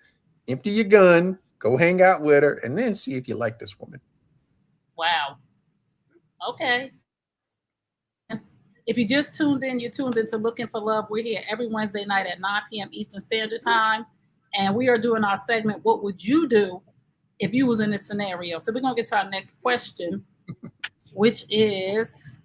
empty your gun, go hang out with her, and then see if you like this woman. Wow. Okay. If you just tuned in, you're tuned into Looking for Love. We're here every Wednesday night at 9 p.m. Eastern Standard Time. And we are doing our segment, What Would You Do If You Was in This Scenario? So we're going to get to our next question, which is,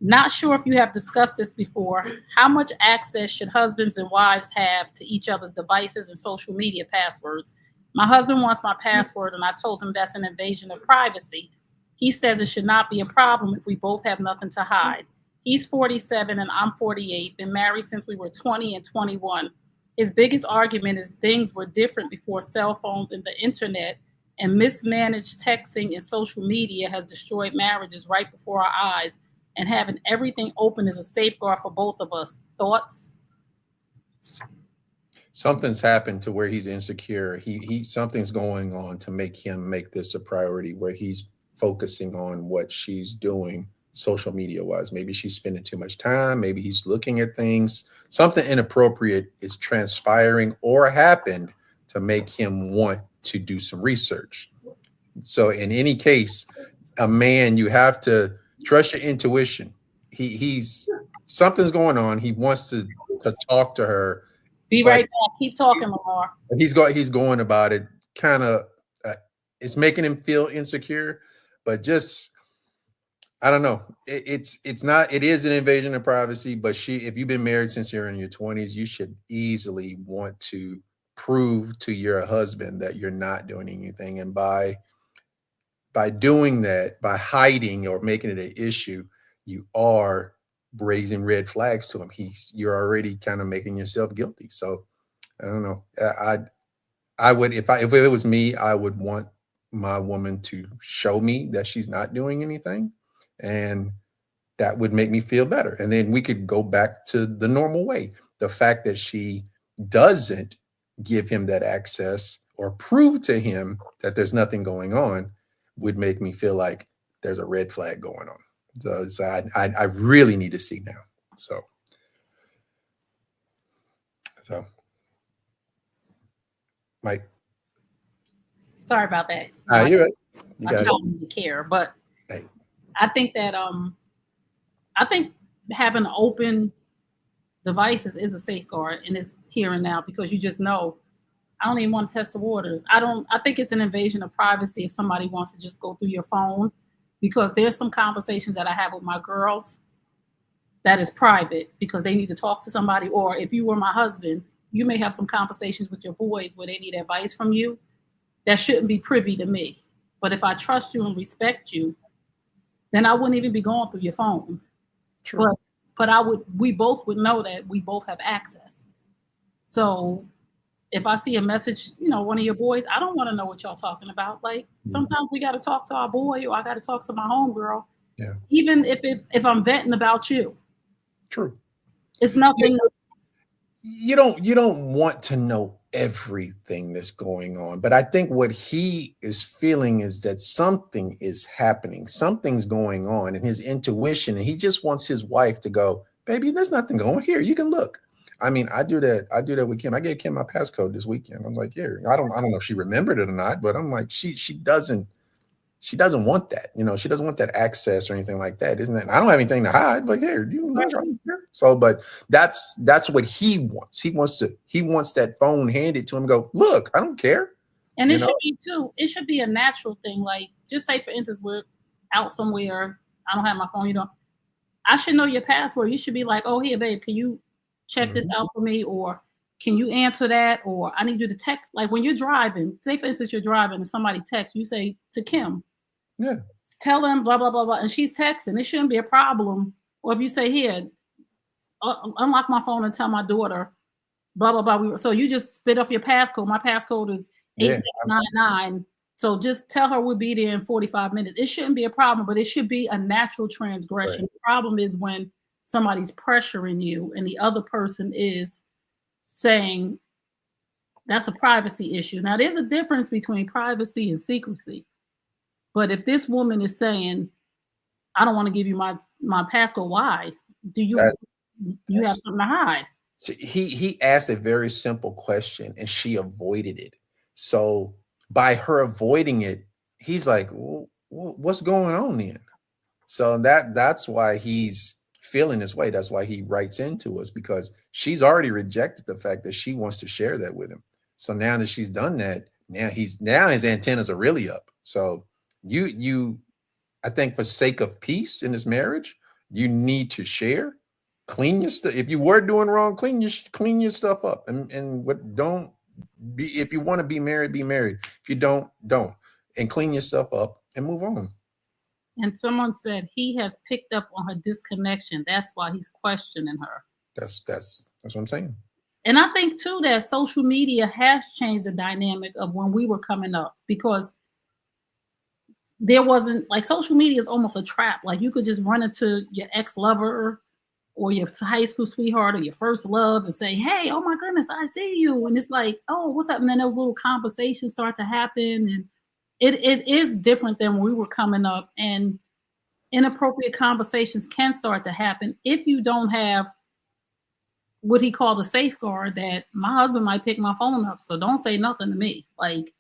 not sure if you have discussed this before. How much access should husbands and wives have to each other's devices and social media passwords? My husband wants my password, and I told him that's an invasion of privacy. He says it should not be a problem if we both have nothing to hide. He's 47 and I'm 48, been married since we were 20 and 21. His biggest argument is things were different before cell phones and the internet, and mismanaged texting and social media has destroyed marriages right before our eyes. And having everything open is a safeguard for both of us. Thoughts? Something's happened to where he's insecure. Something's going on to make him make this a priority where he's focusing on what she's doing social media wise. Maybe she's spending too much time. Maybe he's looking at things. Something inappropriate is transpiring or happened to make him want to do some research. So in any case, a man, you have to trust your intuition. He's something's going on. He wants to talk to her. Be right back. Keep talking, Lamar. He's going about it. Kind of, it's making him feel insecure. but just I don't know. It's not. It is an invasion of privacy. But if you've been married since you're in your 20s, you should easily want to prove to your husband that you're not doing anything. And by doing that, by hiding or making it an issue, you are raising red flags to him. You're already kind of making yourself guilty. So I don't know. I would if it was me, I would want my woman to show me that she's not doing anything, and that would make me feel better. And then we could go back to the normal way. The fact that she doesn't give him that access or prove to him that there's nothing going on would make me feel like there's a red flag going on. So I really need to see now. So Mike. Sorry about that. You're right. You My got child need to care, but Hey. I think that I think having open devices is a safeguard, and it's here and now, because you just know. I don't even want to test the waters. I think it's an invasion of privacy if somebody wants to just go through your phone, because there's some conversations that I have with my girls that is private because they need to talk to somebody. Or if you were my husband, you may have some conversations with your boys where they need advice from you that shouldn't be privy to me. But if I trust you and respect you, then I wouldn't even be going through your phone. True. But we both would know that we both have access. So if I see a message, one of your boys, I don't want to know what y'all talking about. Like sometimes we got to talk to our boy, or I got to talk to my homegirl. Yeah. Even if I'm venting about you. True. It's nothing. You don't want to know everything that's going on, but I think what he is feeling is that something is happening, something's going on, and his intuition, and he just wants his wife to go, baby, there's nothing going here. You can look. I mean, I do that with Kim. I gave Kim my passcode this weekend. I'm like, here, I don't know if she remembered it or not, but I'm like, she doesn't want that. She doesn't want that access or anything like that. Isn't that? I don't have anything to hide. Like, here, you look, I'm here. So, but that's what he wants. He wants that phone handed to him. Go, look, I don't care. And it should be too. It should be a natural thing. Like, just say, for instance, we're out somewhere. I don't have my phone. I should know your password. You should be like, oh, here, babe, can you check this out for me? Or can you answer that? Or I need you to text. Like when you're driving, say for instance, you're driving and somebody texts, you say to Kim, yeah, tell them blah, blah, blah, blah. And she's texting. It shouldn't be a problem. Or if you say, here, unlock my phone and tell my daughter, blah, blah, blah. So you just spit off your passcode. My passcode is 8799. So just tell her we'll be there in 45 minutes. It shouldn't be a problem, but it should be a natural transgression. Right. The problem is when somebody's pressuring you and the other person is saying that's a privacy issue. Now, there's a difference between privacy and secrecy. But if this woman is saying, I don't want to give you my passcode, why? Do you have something to hide? He asked a very simple question and she avoided it. So by her avoiding it, he's like, well, what's going on then? So that's why he's feeling this way. That's why he writes into us, because she's already rejected the fact that she wants to share that with him. So now that she's done that, now his antennas are really up. So I think for sake of peace in this marriage, you need to share, clean your stuff. If you were doing wrong, clean your stuff up, and what don't be. If you want to be married, be married. If you don't, and clean your stuff up and move on. And someone said he has picked up on her disconnection. That's why he's questioning her. That's what I'm saying. And I think too that social media has changed the dynamic of when we were coming up, because there wasn't, like, social media is almost a trap. Like you could just run into your ex-lover or your high school sweetheart or your first love and say, hey, oh my goodness, I see you. And it's like, oh, what's up? And then those little conversations start to happen. And it is different than when we were coming up, and inappropriate conversations can start to happen if you don't have what he called a safeguard that my husband might pick my phone up. So don't say nothing to me. Like,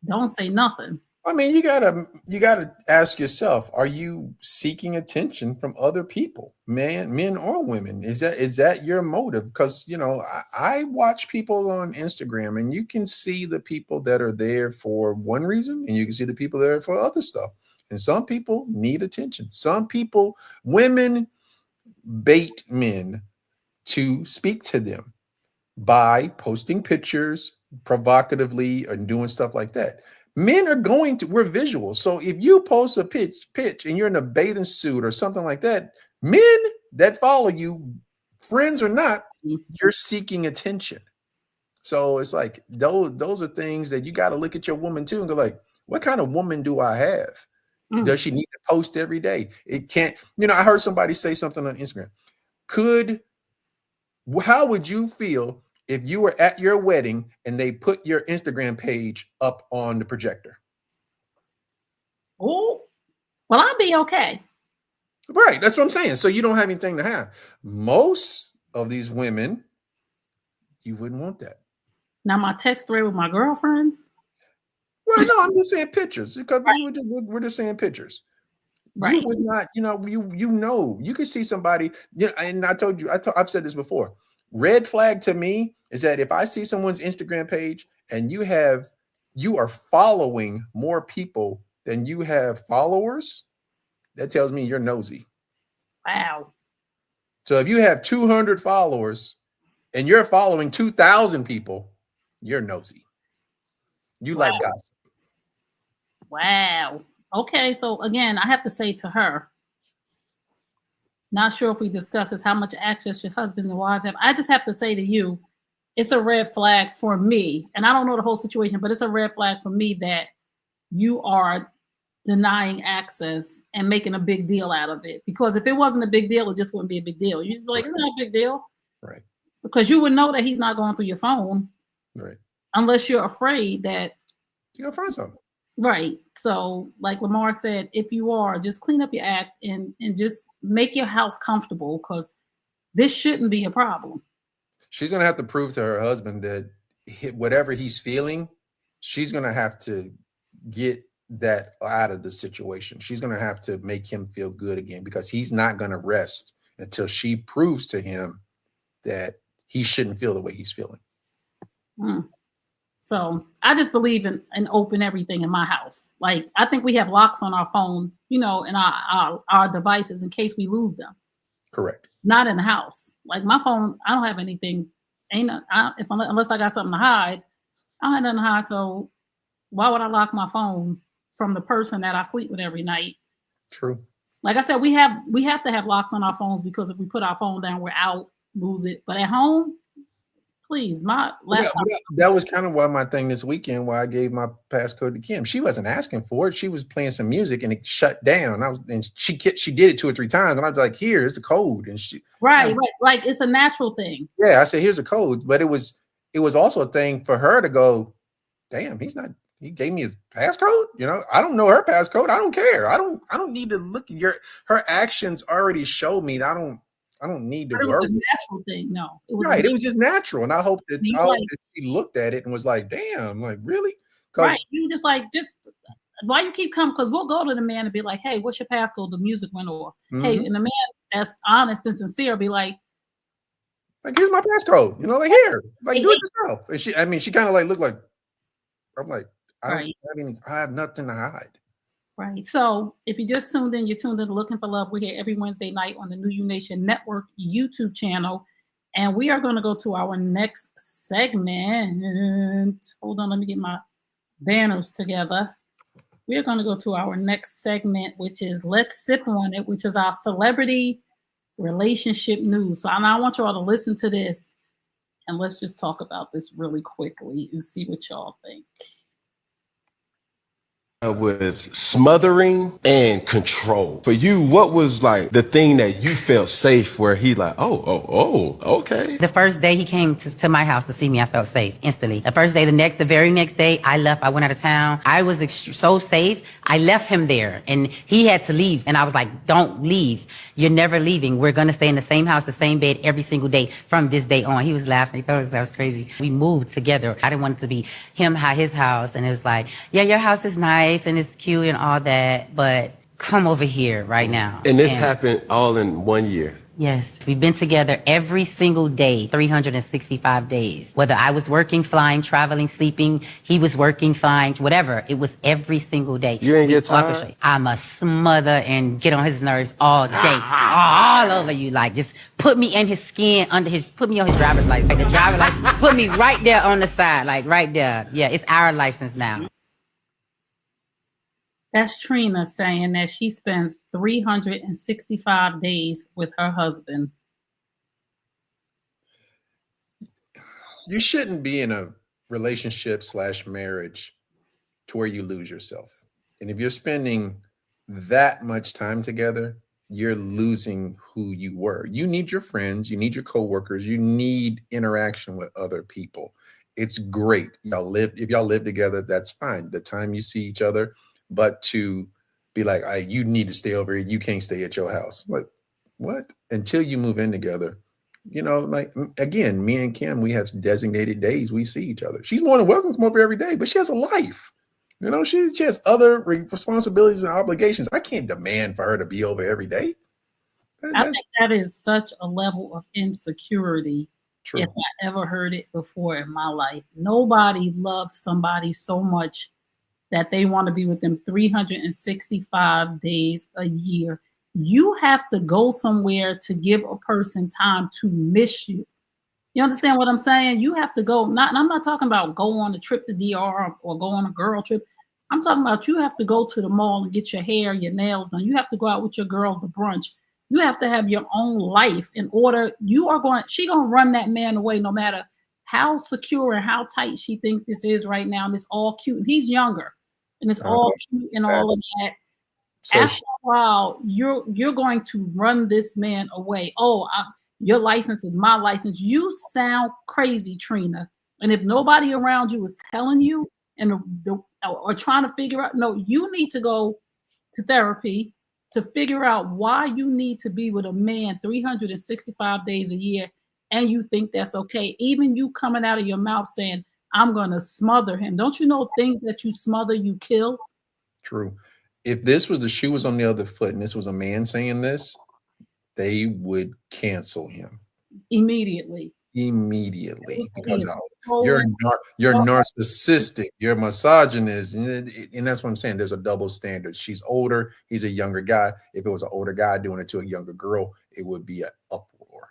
don't say nothing. I mean, you gotta ask yourself, are you seeking attention from other people, men or women? Is that your motive? Because, I watch people on Instagram and you can see the people that are there for one reason and you can see the people there for other stuff. And some people need attention. Some people, women bait men to speak to them by posting pictures provocatively and doing stuff like that. Men are going to, we're visual. So if you post a pitch and you're in a bathing suit or something like that, men that follow you, friends or not, you're seeking attention. So it's like those are things that you got to look at your woman too and go like, what kind of woman do I have? Does she need to post every day? It can't, I heard somebody say something on Instagram. How would you feel if you were at your wedding and they put your Instagram page up on the projector? Oh, well, I'll be okay. Right. That's what I'm saying. So you don't have anything to have. Most of these women, you wouldn't want that. Now my text thread with my girlfriends. Well, no, I'm just saying pictures because we're just saying pictures. Right. You would not, you could see somebody, and I told you, I've said this before. Red flag to me is that if I see someone's Instagram page and you are following more people than you have followers, that tells me you're nosy. Wow. So if you have 200 followers and you're following 2,000 people, you're nosy. You like gossip. Wow. Okay. So again, I have to say to her, not sure if we discuss this, how much access your husbands and wives have. I just have to say to you, it's a red flag for me. And I don't know the whole situation, but it's a red flag for me that you are denying access and making a big deal out of it. Because if it wasn't a big deal, it just wouldn't be a big deal. You just be like, it's not a big deal. Right. Because you would know that he's not going through your phone. Right. Unless you're afraid that you're gonna find something. Right. So like Lamar said, if you are, just clean up your act and just make your house comfortable, because this shouldn't be a problem. She's going to have to prove to her husband that whatever he's feeling, she's going to have to get that out of the situation. She's going to have to make him feel good again, because he's not going to rest until she proves to him that he shouldn't feel the way he's feeling. So I just believe in open everything in my house. Like, I think we have locks on our phone, and our devices in case we lose them. Correct. Not in the house. Like my phone, I don't have anything. Unless I got something to hide, I don't have nothing to hide. So why would I lock my phone from the person that I sleep with every night? True. Like I said, we have to have locks on our phones, because if we put our phone down, we're out, lose it. But at home, please, my laptop. That was kind of why my thing this weekend, why I gave my passcode to Kim. She wasn't asking for it. She was playing some music and it shut down. She did it 2 or 3 times, and I was like, "Here's the code." And right, like it's a natural thing. Yeah, I said, "Here's the code," but it was also a thing for her to go, "Damn, he gave me his passcode." I don't know her passcode. I don't care. I don't need to look at her actions already show me that I don't need to worry. It was a natural thing. No, it was just natural, and I hope that she looked at it and was like, "Damn, like really?" Right. You just why you keep coming? Because we'll go to the man and be like, "Hey, what's your passcode?" The music went off. Hey, and the man that's honest and sincere be like, "Here's my passcode." Here, do it yourself. And she kind of looked like, I'm like, I have nothing to hide. Right. So if you just tuned in, you're tuned in to Looking for Love. We're here every Wednesday night on the New You Nation Network YouTube channel. And we are going to go to our next segment. Hold on, let me get my banners together. We are going to go to our next segment, which is Let's Sip on It, which is our celebrity relationship news. So I want you all to listen to this, and let's just talk about this really quickly and see what y'all think. With smothering and control. For you, what was like the thing that you felt safe where he like, oh, okay. The first day he came to my house to see me, I felt safe instantly. The first day, the very next day, I left. I went out of town. I was so safe. I left him there and he had to leave. And I was like, don't leave. You're never leaving. We're going to stay in the same house, the same bed every single day from this day on. He was laughing. He thought that was crazy. We moved together. I didn't want it to be his house. And it was like, yeah, your house is nice and it's cute and all that, but come over here right now. And this happened all in 1 year. Yes, we've been together every single day, 365 days. Whether I was working, flying, traveling, sleeping, he was working, flying, whatever. It was every single day. You ain't get tired? I'm a smother and get on his nerves all day, all over you. Like, just put me in his skin, put me on his driver's license. Like the driver license, put me right there on the side, like right there. Yeah, it's our license now. That's Trina saying that she spends 365 days with her husband. You shouldn't be in a relationship / marriage to where you lose yourself. And if you're spending that much time together, you're losing who you were. You need your friends, you need your coworkers, you need interaction with other people. It's great. If y'all live together, that's fine. The time you see each other. But to be like, you need to stay over here. You can't stay at your house. What? Until you move in together, like, again, me and Kim, we have designated days we see each other. She's more than welcome to come over every day, but she has a life. She has other responsibilities and obligations. I can't demand for her to be over every day. I think that is such a level of insecurity. True. If I ever heard it before in my life. Nobody loves somebody so much that they want to be with them 365 days a year. You have to go somewhere to give a person time to miss you. You understand what I'm saying? You have to go. I'm not talking about go on a trip to DR or go on a girl trip. I'm talking about you have to go to the mall and get your hair, your nails done. You have to go out with your girls to brunch. You have to have your own life in order. She gonna run that man away no matter how secure and how tight she thinks this is right now. And it's all cute. And he's younger. And it's all cute and all of that. So after a while, you're going to run this man away. Your license is my license. You sound crazy, Trina. And if nobody around you is telling you or trying to figure out, no, you need to go to therapy to figure out why you need to be with a man 365 days a year, and you think that's okay. Even you coming out of your mouth saying, I'm going to smother him. Don't you know things that you smother, you kill? True. If this was the shoe was on the other foot and this was a man saying this, they would cancel him immediately. Because you're narcissistic, you're misogynist, and that's what I'm saying. There's a double standard. She's older, he's a younger guy. If it was an older guy doing it to a younger girl, it would be an uproar.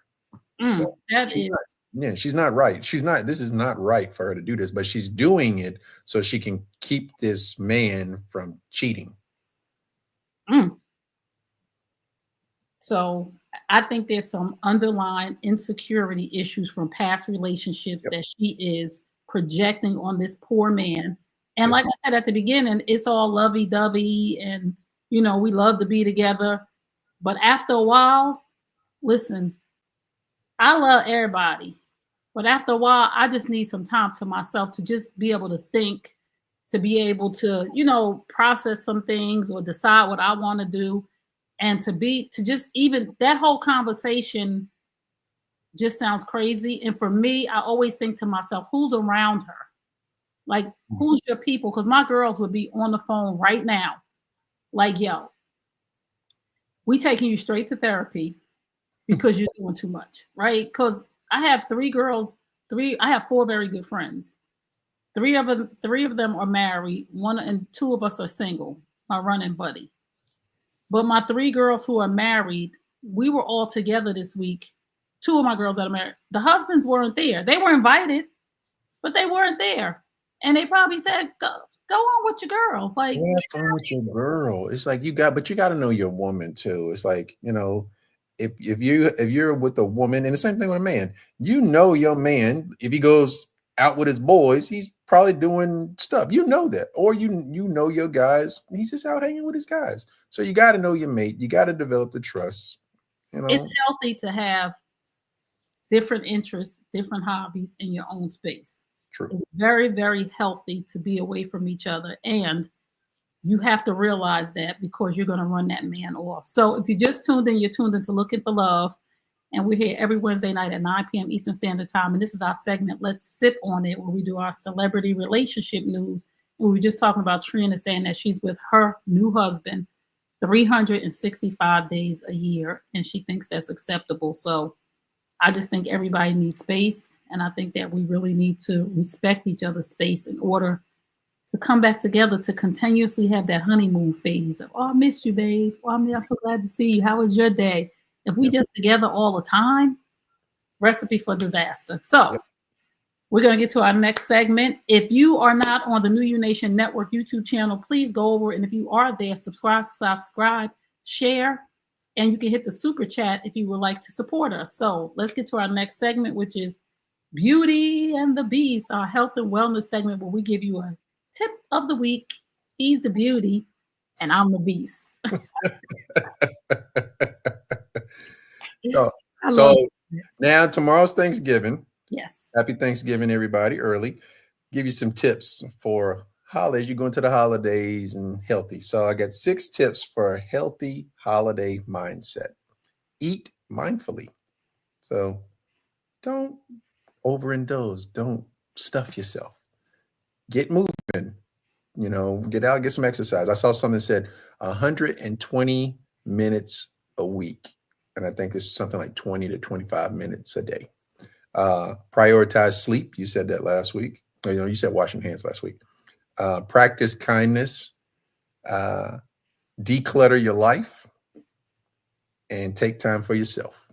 She's not right. This is not right for her to do this, but she's doing it so she can keep this man from cheating. So I think there's some underlying insecurity issues from past relationships that she is projecting on this poor man. And like I said at the beginning, it's all lovey-dovey and, we love to be together. But after a while, listen, I love everybody. But after a while, I just need some time to myself to just be able to think, to be able to, process some things or decide what I want to do. And even that whole conversation just sounds crazy. And for me, I always think to myself, who's around her? Like, who's your people? Because my girls would be on the phone right now. Like, yo, we taking you straight to therapy because you're doing too much, right? Because I have I have 4 very good friends. 3 of them are married. 1 and 2 of us are single, my running buddy. But my 3 girls who are married, we were all together this week. 2 of my girls that are married, the husbands weren't there. They were invited, but they weren't there. And they probably said, go on with your girls. Like, go on with your girl. It's like you got to know your woman too. It's like, if you're with a woman, and the same thing with a man, your man, if he goes out with his boys, he's probably doing stuff. That. Or you know your guys, he's just out hanging with his guys. So you got to know your mate. You got to develop the trust. It's healthy to have different interests, different hobbies in your own space. True. It's very, very healthy to be away from each other. And you have to realize that because you're going to run that man off. So if you just tuned in, you're tuned into Looking for Love. And we're here every Wednesday night at 9 p.m. Eastern Standard Time. And this is our segment, Let's Sip on It, where we do our celebrity relationship news. And we were just talking about Trina saying that she's with her new husband 365 days a year, and she thinks that's acceptable. So I just think everybody needs space, and I think that we really need to respect each other's space in order to come back together, to continuously have that honeymoon phase of, oh, I miss you, babe. Oh, I'm so glad to see you. How was your day? If we just together all the time, recipe for disaster. So we're going to get to our next segment. If you are not on the New You Nation Network YouTube channel, please go over. And if you are there, subscribe, share, and you can hit the super chat if you would like to support us. So let's get to our next segment, which is Beauty and the Beast, our health and wellness segment, where we give you a tip of the week. He's the beauty, and I'm the beast. So now tomorrow's Thanksgiving. Yes. Happy Thanksgiving, everybody, early. Give you some tips for holidays. You go into the holidays and healthy. So I got 6 tips for a healthy holiday mindset. Eat mindfully. So don't overindulge. Don't stuff yourself. Get moving. You know, get out, get some exercise. I saw something that said 120 minutes a week. And I think it's something like 20 to 25 minutes a day. Prioritize sleep. You said that last week. You know, you said washing hands last week. Practice kindness. Declutter your life. And take time for yourself.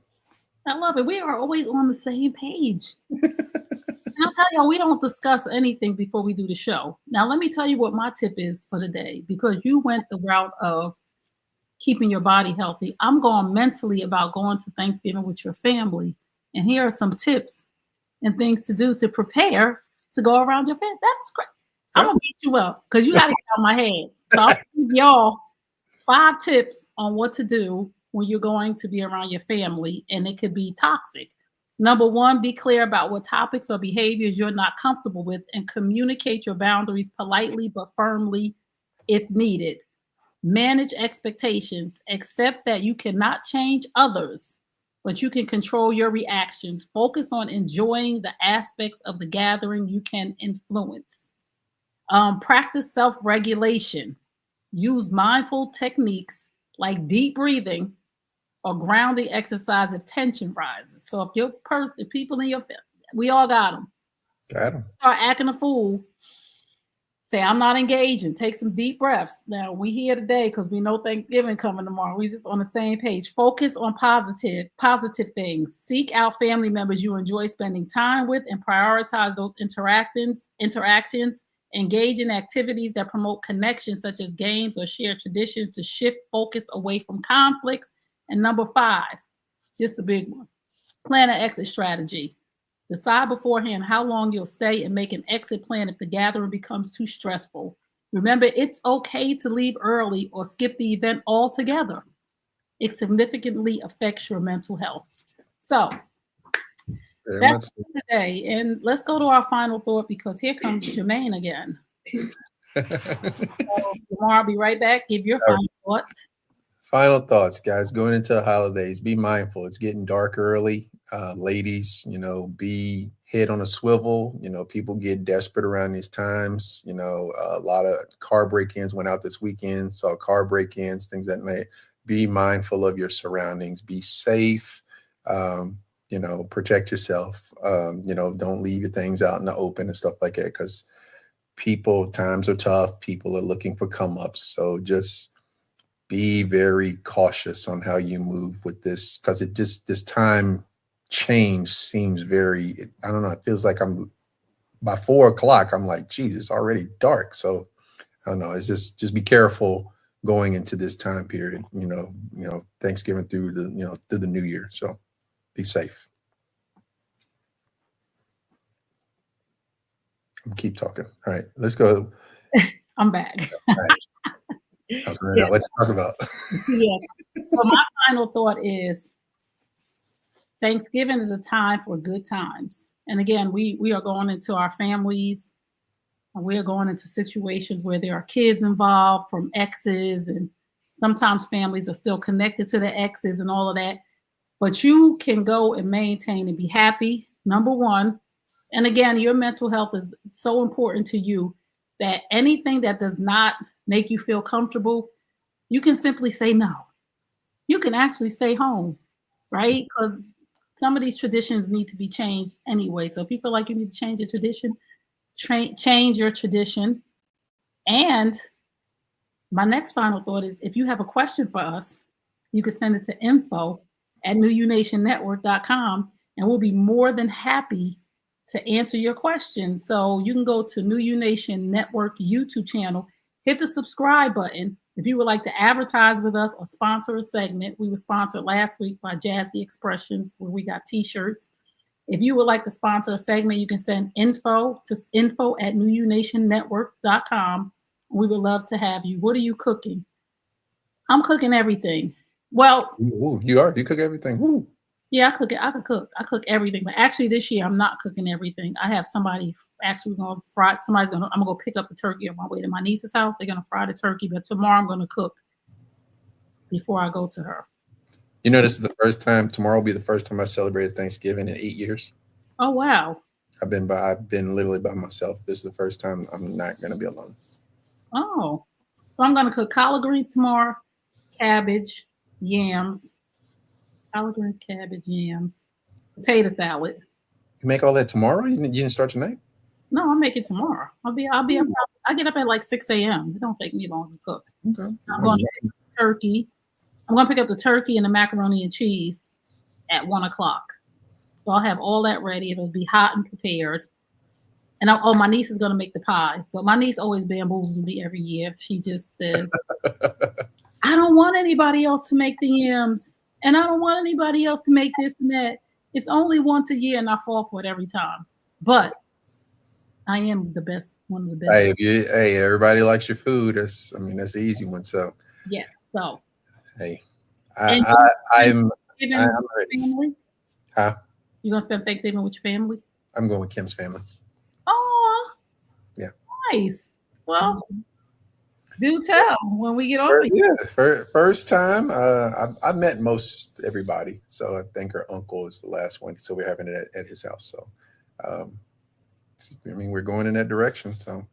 I love it. We are always on the same page. And I'll tell y'all, we don't discuss anything before we do the show. Now, let me tell you what my tip is for the day, because you went the route of keeping your body healthy. I'm going mentally about going to Thanksgiving with your family. And here are some tips and things to do to prepare to go around your family. That's great. I'm going to beat you up because you got to get out my head. So I'll give y'all 5 tips on what to do when you're going to be around your family, and it could be toxic. Number 1, be clear about what topics or behaviors you're not comfortable with and communicate your boundaries politely but firmly if needed. Manage expectations. Accept that you cannot change others, but you can control your reactions. Focus on enjoying the aspects of the gathering you can influence. Practice self-regulation. Use mindful techniques like deep breathing or grounding exercise if tension rises. So if your person, if people in your family, we all got them. Got them. Start acting a fool. Say, I'm not engaging. Take some deep breaths. Now, we here today because we know Thanksgiving coming tomorrow. We just on the same page. Focus on positive things. Seek out family members you enjoy spending time with and prioritize those interactions. Engage in activities that promote connections, such as games or shared traditions, to shift focus away from conflicts. And number 5, just the big one, plan an exit strategy. Decide beforehand how long you'll stay and make an exit plan if the gathering becomes too stressful. Remember, it's okay to leave early or skip the event altogether. It significantly affects your mental health. So that's today. And let's go to our final thought, because here comes Jermaine again. So, Lamar, I'll be right back. Give your final thought. Final thoughts, guys. Going into the holidays, be mindful. It's getting dark early. Ladies, you know, be head on a swivel. You know, people get desperate around these times. You know, a lot of car break-ins went out this weekend. Saw car break-ins, things that may. Be mindful of your surroundings. Be safe. You know, protect yourself. You know, don't leave your things out in the open and stuff like that, because times are tough. People are looking for come-ups. So just be very cautious on how you move with this, because this time change seems very, I don't know, it feels like by 4 o'clock, I'm like, geez, it's already dark. So I don't know, it's just be careful going into this time period, you know, Thanksgiving through the new year. So be safe. Keep talking. All right, let's go. I'm back. All right. Let's talk about. Yes. So my final thought is Thanksgiving is a time for good times. And again, we are going into our families, and we are going into situations where there are kids involved from exes, and sometimes families are still connected to the exes and all of that. But you can go and maintain and be happy, number 1. And again, your mental health is so important to you that anything that does not make you feel comfortable, you can simply say no. You can actually stay home, right? Because some of these traditions need to be changed anyway. So if you feel like you need to change a tradition, change your tradition. And my next final thought is if you have a question for us, you can send it to info@newunationnetwork.com, and we'll be more than happy to answer your questions. So you can go to New U Nation Network YouTube channel, hit the subscribe button. If you would like to advertise with us or sponsor a segment, we were sponsored last week by Jazzy Expressions, where we got t-shirts. If you would like to sponsor a segment, you can send info@newunationnetwork.com. We would love to have you. What are you cooking? I'm cooking everything. Well, Ooh, you cook everything. Ooh. yeah, I cook it. I cook everything. But actually this year I'm not cooking everything. I have somebody actually going to fry. I'm going to go pick up the turkey on my way to my niece's house. They're going to fry the turkey, but tomorrow I'm going to cook before I go to her. You know, this is the first time. Tomorrow will be the first time I celebrated Thanksgiving in 8 years. Oh wow! I've been literally by myself. This is the first time I'm not going to be alone. Oh, so I'm going to cook collard greens tomorrow, cabbage, yams, collard greens, cabbage, yams, potato salad. You make all that tomorrow? You didn't start tonight? No, I'll make it tomorrow. I'll be up. I get up at like 6 a.m. It don't take me long to cook. Okay. I'm going to pick up the turkey. I'm going to pick up the turkey and the macaroni and cheese at 1 o'clock. So I'll have all that ready. It'll be hot and prepared. And my niece is going to make the pies. But my niece always bamboozles me every year. She just says, I don't want anybody else to make the yams. And I don't want anybody else to make this and that. It's only once a year, and I fall for it every time. But I am the best, one of the best. Hey, everybody likes your food. That's the easy one. So yes. So hey, I'm ready. Family? Huh? You gonna spend Thanksgiving with your family? I'm going with Kim's family. Oh, yeah, nice. Well, do tell when we get over. Yeah, first time. I met most everybody, so I think her uncle is the last one. So we're having it at his house. So, we're going in that direction. So,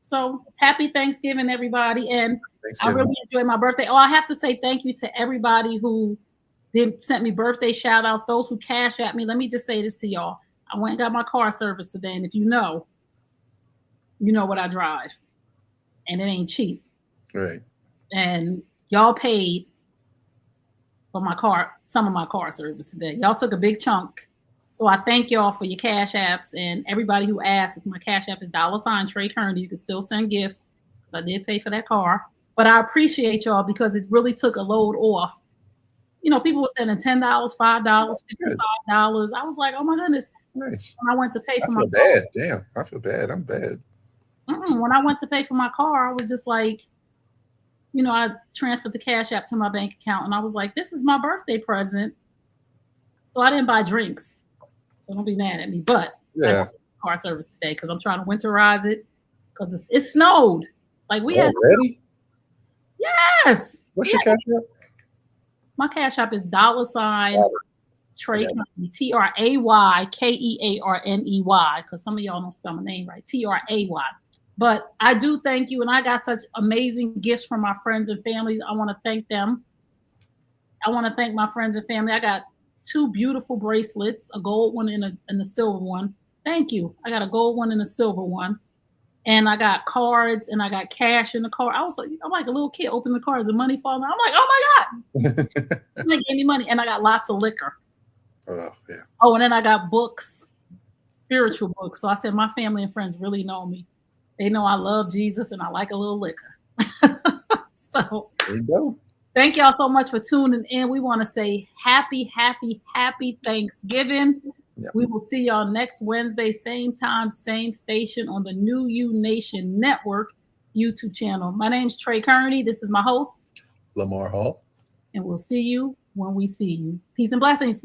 so happy Thanksgiving, everybody, and I really enjoyed my birthday. Oh, I have to say thank you to everybody who sent me birthday shout outs, those who cash at me. Let me just say this to y'all. I went and got my car serviced today, and if you know what I drive. And it ain't cheap. Right. And y'all paid for my car, some of my car service today. Y'all took a big chunk. So I thank y'all for your cash apps, and everybody who asked if my cash app is $Tray Kearney. You can still send gifts because I did pay for that car. But I appreciate y'all because it really took a load off. People were sending $10, $5, $55. I was like, oh my goodness. Nice. When I went to pay for my car. Bad. Damn, I feel bad. I'm bad. When I went to pay for my car, I was just like, I transferred the cash app to my bank account, and I was like, this is my birthday present. So I didn't buy drinks. So don't be mad at me. But yeah, car service today because I'm trying to winterize it because it snowed. Like we had. Ready? Yes. What's your cash app? My cash app is $Tray Kearney, TRAYKEARNEY, because some of y'all don't spell my name right. TRAY. But I do thank you, and I got such amazing gifts from my friends and family. I want to thank them. I want to thank my friends and family. I got 2 beautiful bracelets, a gold one and a silver one. Thank you. I got a gold one and a silver one. And I got cards and I got cash in the car. I'm like a little kid, open the cards and money falling out. I'm like, oh my God. They gave me money. And I got lots of liquor. Oh, yeah. Oh, and then I got books, spiritual books. So I said, my family and friends really know me. They know I love Jesus and I like a little liquor. So there you go. Thank y'all so much for tuning in. We want to say happy Thanksgiving. Yep. We will see y'all next Wednesday, same time, same station on the New U Nation Network YouTube channel. My name's Tray Kearney. This is my host, Lamar Hall. And we'll see you when we see you. Peace and blessings.